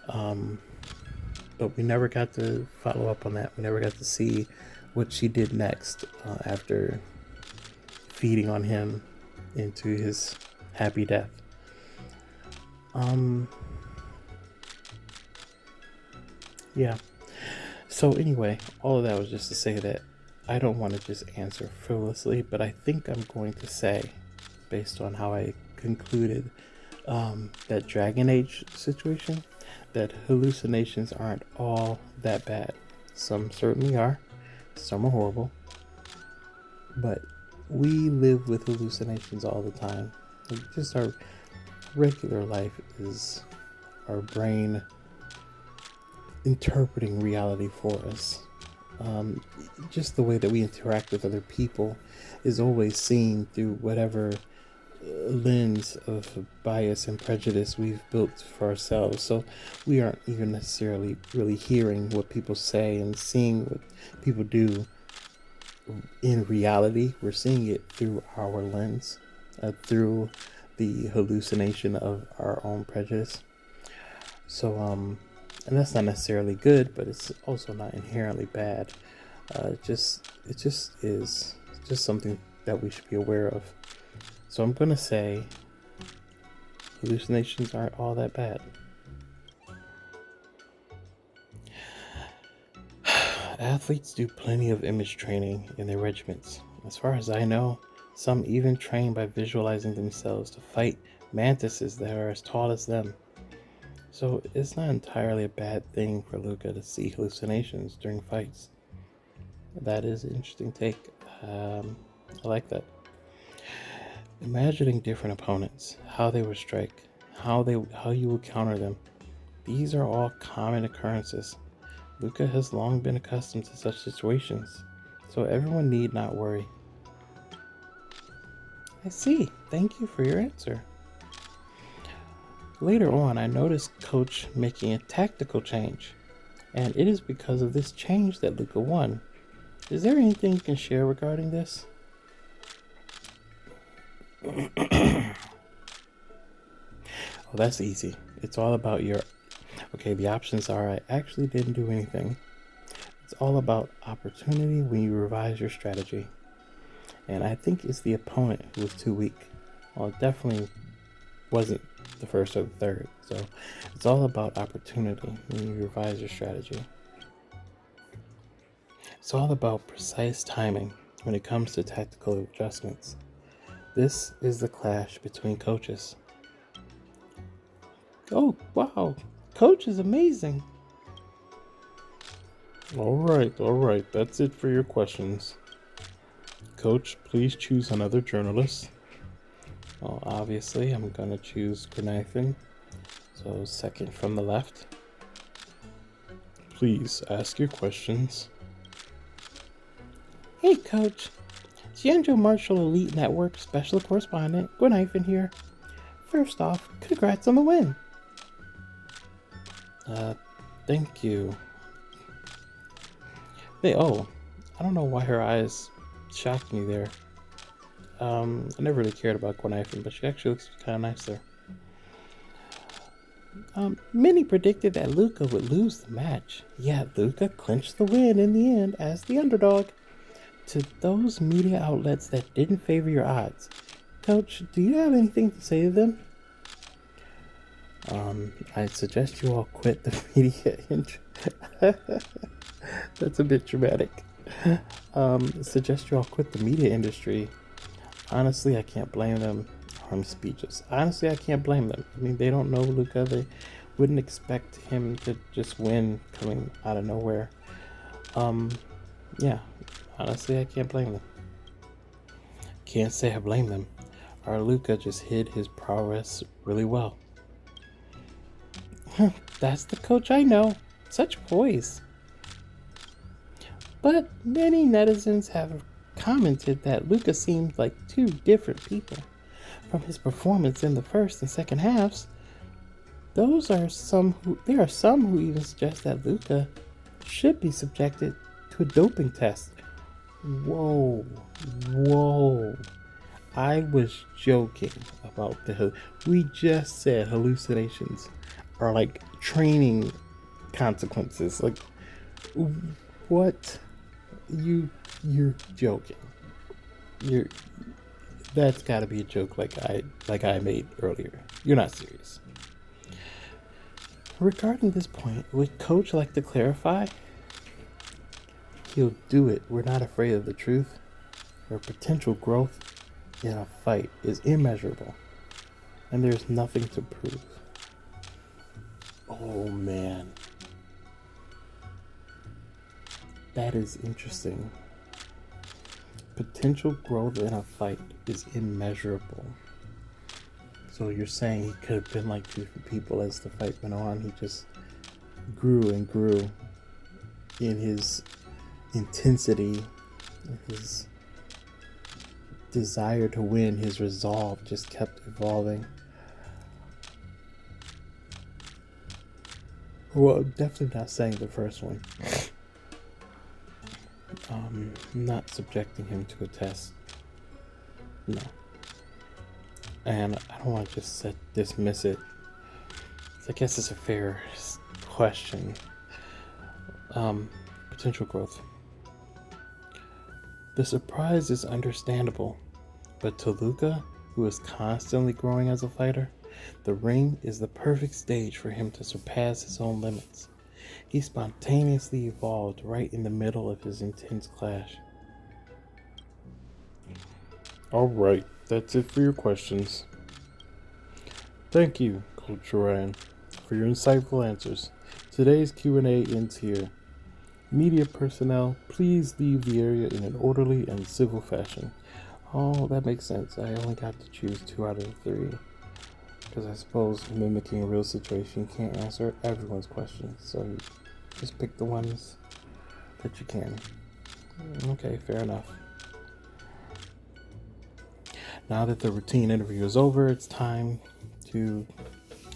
But we never got to follow up on that. We never got to see what she did next after feeding on him into his happy death. Yeah. So anyway, all of that was just to say that I don't want to just answer frivolously, but I think I'm going to say, based on how I concluded that Dragon Age situation, that hallucinations aren't all that bad. Some certainly are. Some are horrible. But we live with hallucinations all the time. Just our regular life is our brain interpreting reality for us. Just the way that we interact with other people is always seen through whatever lens of bias and prejudice we've built for ourselves. So we aren't even necessarily really hearing what people say and seeing what people do in reality. We're seeing it through our lens, through the hallucination of our own prejudice. So and that's not necessarily good, but it's also not inherently bad. It just is just something that we should be aware of. So I'm gonna say hallucinations aren't all that bad. Athletes do plenty of image training in their regiments. As far as I know, some even train by visualizing themselves to fight mantises that are as tall as them. So it's not entirely a bad thing for Luca to see hallucinations during fights. That is an interesting take. I like that. Imagining different opponents, how they would strike, how you would counter them. These are all common occurrences. Luca has long been accustomed to such situations, so everyone need not worry. I see. Thank you for your answer. Later on, I noticed Coach making a tactical change, and it is because of this change that Luca won. Is there anything you can share regarding this? Oh, that's easy. It's all about your... Okay, the options are I actually didn't do anything. It's all about opportunity when you revise your strategy. And I think it's the opponent who was too weak. Well, it definitely wasn't the first or the third. So it's all about opportunity when you revise your strategy. It's all about precise timing when it comes to tactical adjustments. This is the clash between coaches. Oh, wow. Coach is amazing. All right. That's it for your questions. Coach, please choose another journalist. Well, obviously, I'm going to choose Grenathan. So, second from the left. Please ask your questions. Hey, Coach. Xianzhou Martial Elite Network Special Correspondent Grenathan here. First off, congrats on the win. Thank you. I don't know why her eyes shocked me there. I never really cared about Grenathan, but she actually looks kind of nice there. Many predicted that Luca would lose the match, yet Luca clinched the win in the end as the underdog. to those media outlets that didn't favor your odds, Coach, do you have anything to say to them? I'd suggest you all quit the media industry. That's a bit dramatic. Suggest you all quit the media industry. Honestly, I can't blame them. I'm speechless. Honestly, I can't blame them. I mean, they don't know Luca. They wouldn't expect him to just win coming out of nowhere. Yeah, honestly, I can't blame them. Can't say I blame them. Our Luca just hid his prowess really well. That's the coach I know. Such poise. But many netizens have commented that Luca seemed like two different people. From his performance in the first and second halves, there are some who even suggest that Luca should be subjected to a doping test. Whoa. I was joking about we just said hallucinations are like training consequences. Like, what? You're joking. That's got to be a joke like I made earlier. You're not serious. Regarding this point, would Coach like to clarify? He'll do it. We're not afraid of the truth. Our potential growth in a fight is immeasurable, and there's nothing to prove. Oh man, that is interesting. Potential growth in a fight is immeasurable. So you're saying he could have been like two different people as the fight went on. He just grew and grew in his intensity, his desire to win, his resolve just kept evolving. Well, I'm definitely not saying the first one. Not subjecting him to a test. No. And I don't want to just dismiss it. I guess it's a fair question. Potential growth. The surprise is understandable, but to Luca, who is constantly growing as a fighter, the ring is the perfect stage for him to surpass his own limits. He spontaneously evolved right in the middle of his intense clash. Alright, that's it for your questions. Thank you, Coach Ryan, for your insightful answers. Today's Q&A ends here. Media personnel, please leave the area in an orderly and civil fashion. Oh, that makes sense. I only got to choose 2 out of the 3. Because I suppose mimicking a real situation can't answer everyone's questions. So you just pick the ones that you can. Okay, fair enough. Now that the routine interview is over, it's time to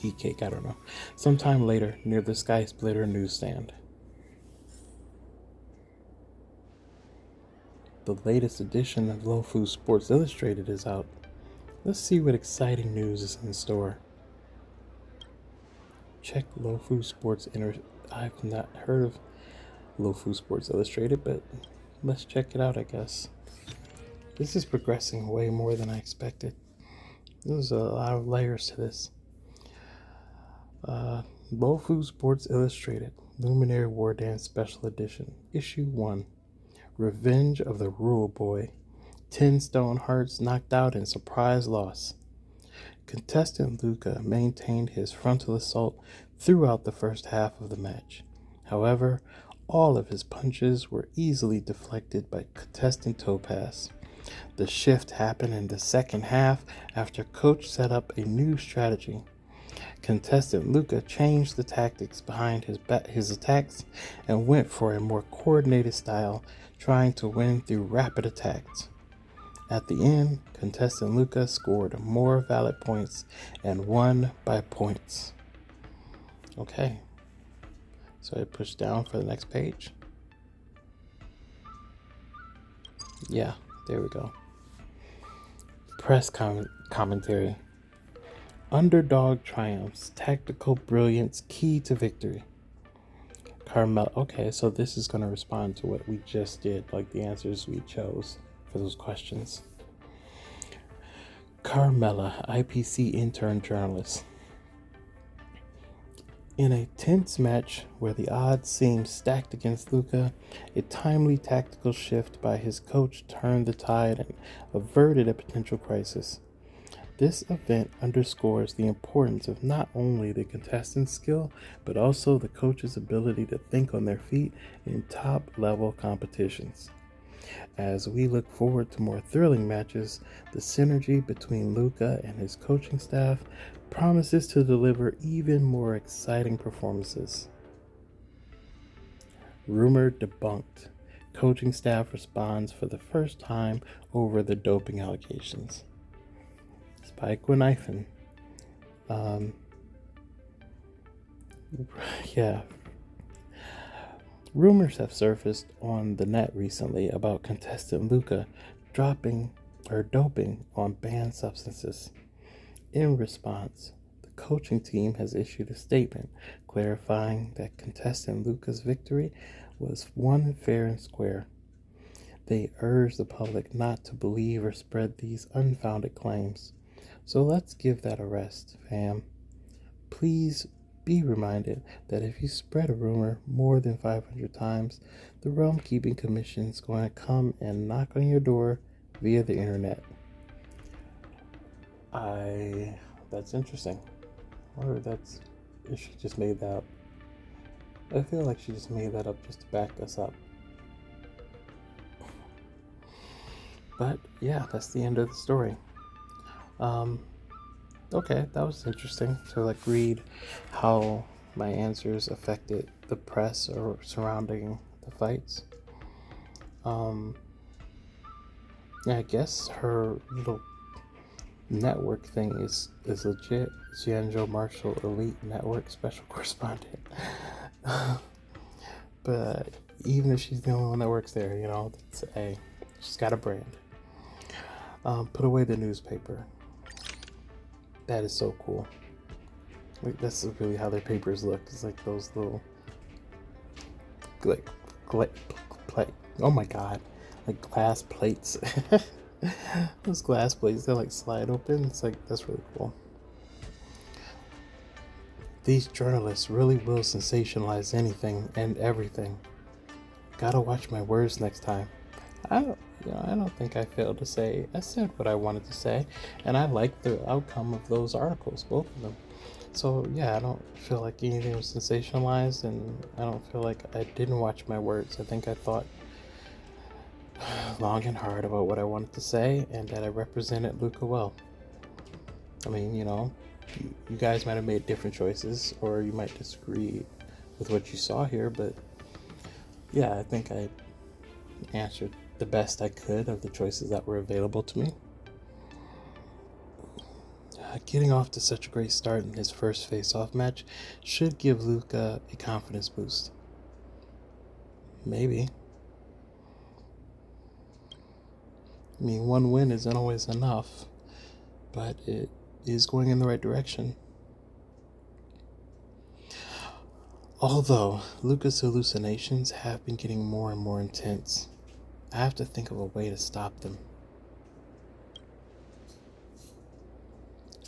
eat cake. I don't know. Sometime later, near the Sky Splitter newsstand. The latest edition of Lofu Sports Illustrated is out. Let's see what exciting news is in store. Check Lofu Sports I've not heard of Lofu Sports Illustrated, but let's check it out, I guess. This is progressing way more than I expected. There's a lot of layers to this. Lofu Sports Illustrated, Luminary Wardance Special Edition, Issue 1. Revenge of the Rural Boy. 10 Stone Hearts knocked out in surprise loss. Contestant Luca maintained his frontal assault throughout the first half of the match. However, all of his punches were easily deflected by contestant Topaz. The shift happened in the second half after Coach set up a new strategy. Contestant Luca changed the tactics behind his attacks and went for a more coordinated style, trying to win through rapid attacks. At the end, contestant Luca scored more valid points and won by points. Okay, so I push down for the next page. Yeah, there we go. Press commentary. Underdog triumphs, tactical brilliance key to victory. Carmela. Okay, so this is going to respond to what we just did, like the answers we chose for those questions. Carmela, IPC intern journalist. In a tense match where the odds seemed stacked against Luka, a timely tactical shift by his coach turned the tide and averted a potential crisis. This event underscores the importance of not only the contestant's skill, but also the coach's ability to think on their feet in top-level competitions. As we look forward to more thrilling matches, the synergy between Luka and his coaching staff promises to deliver even more exciting performances. Rumor debunked. Coaching staff responds for the first time over the doping allegations. Spike Winifin. Yeah. Rumors have surfaced on the net recently about contestant Luka doping on banned substances. In response, the coaching team has issued a statement clarifying that contestant Luka's victory was won fair and square. They urge the public not to believe or spread these unfounded claims. So let's give that a rest, fam. Please be reminded that if you spread a rumor more than 500 times, the Realm Keeping Commission is going to come and knock on your door via the internet. That's interesting. Or she just made that up. I feel like she just made that up just to back us up. But yeah, that's the end of the story. Okay, that was interesting to read how my answers affected the press or surrounding the fights. Yeah, I guess her little network thing is legit. Jianzhou Marshall Elite Network Special Correspondent. But even if she's the only one that works there, she's got a brand. Put away the newspaper. That is so cool. That's really how their papers look. It's like those little, oh my god, like glass plates. Those glass plates, they slide open. It's that's really cool. These journalists really will sensationalize anything and everything. Gotta watch my words next time. I don't think I failed to say. I said what I wanted to say, and I liked the outcome of those articles, both of them. So yeah, I don't feel like anything was sensationalized, and I don't feel like I didn't watch my words. I think I thought long and hard about what I wanted to say, and that I represented Luka well. I mean, you guys might have made different choices, or you might disagree with what you saw here, but yeah, I think I answered the best I could of the choices that were available to me. Getting off to such a great start in his first face-off match should give Luka a confidence boost. Maybe. I mean, one win isn't always enough, but it is going in the right direction. Although Luka's hallucinations have been getting more and more intense, I have to think of a way to stop them.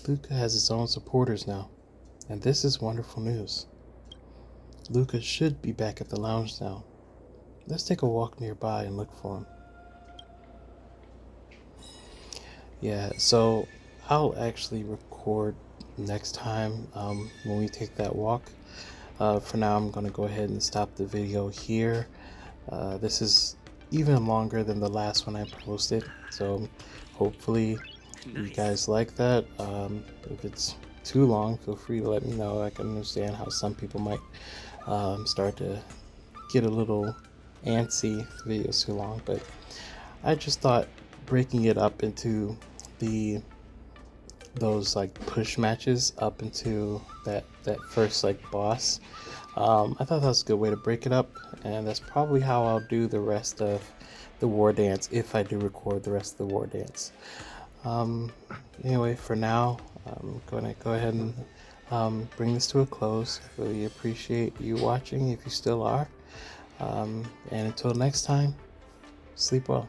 Luka has his own supporters now, and this is wonderful news. Luka should be back at the lounge now. Let's take a walk nearby and look for him. Yeah, so I'll actually record next time when we take that walk. For now, I'm going to go ahead and stop the video here. This is even longer than the last one I posted, so hopefully you guys like that. If it's too long, feel free to let me know. I can understand how some people might start to get a little antsy if the video's too long, but I just thought breaking it up into those push matches up into that first boss, I thought that was a good way to break it up, and that's probably how I'll do the rest of the Wardance, if I do record the rest of the Wardance. Anyway, for now, I'm going to go ahead and bring this to a close. Really appreciate you watching if you still are. And until next time, sleep well.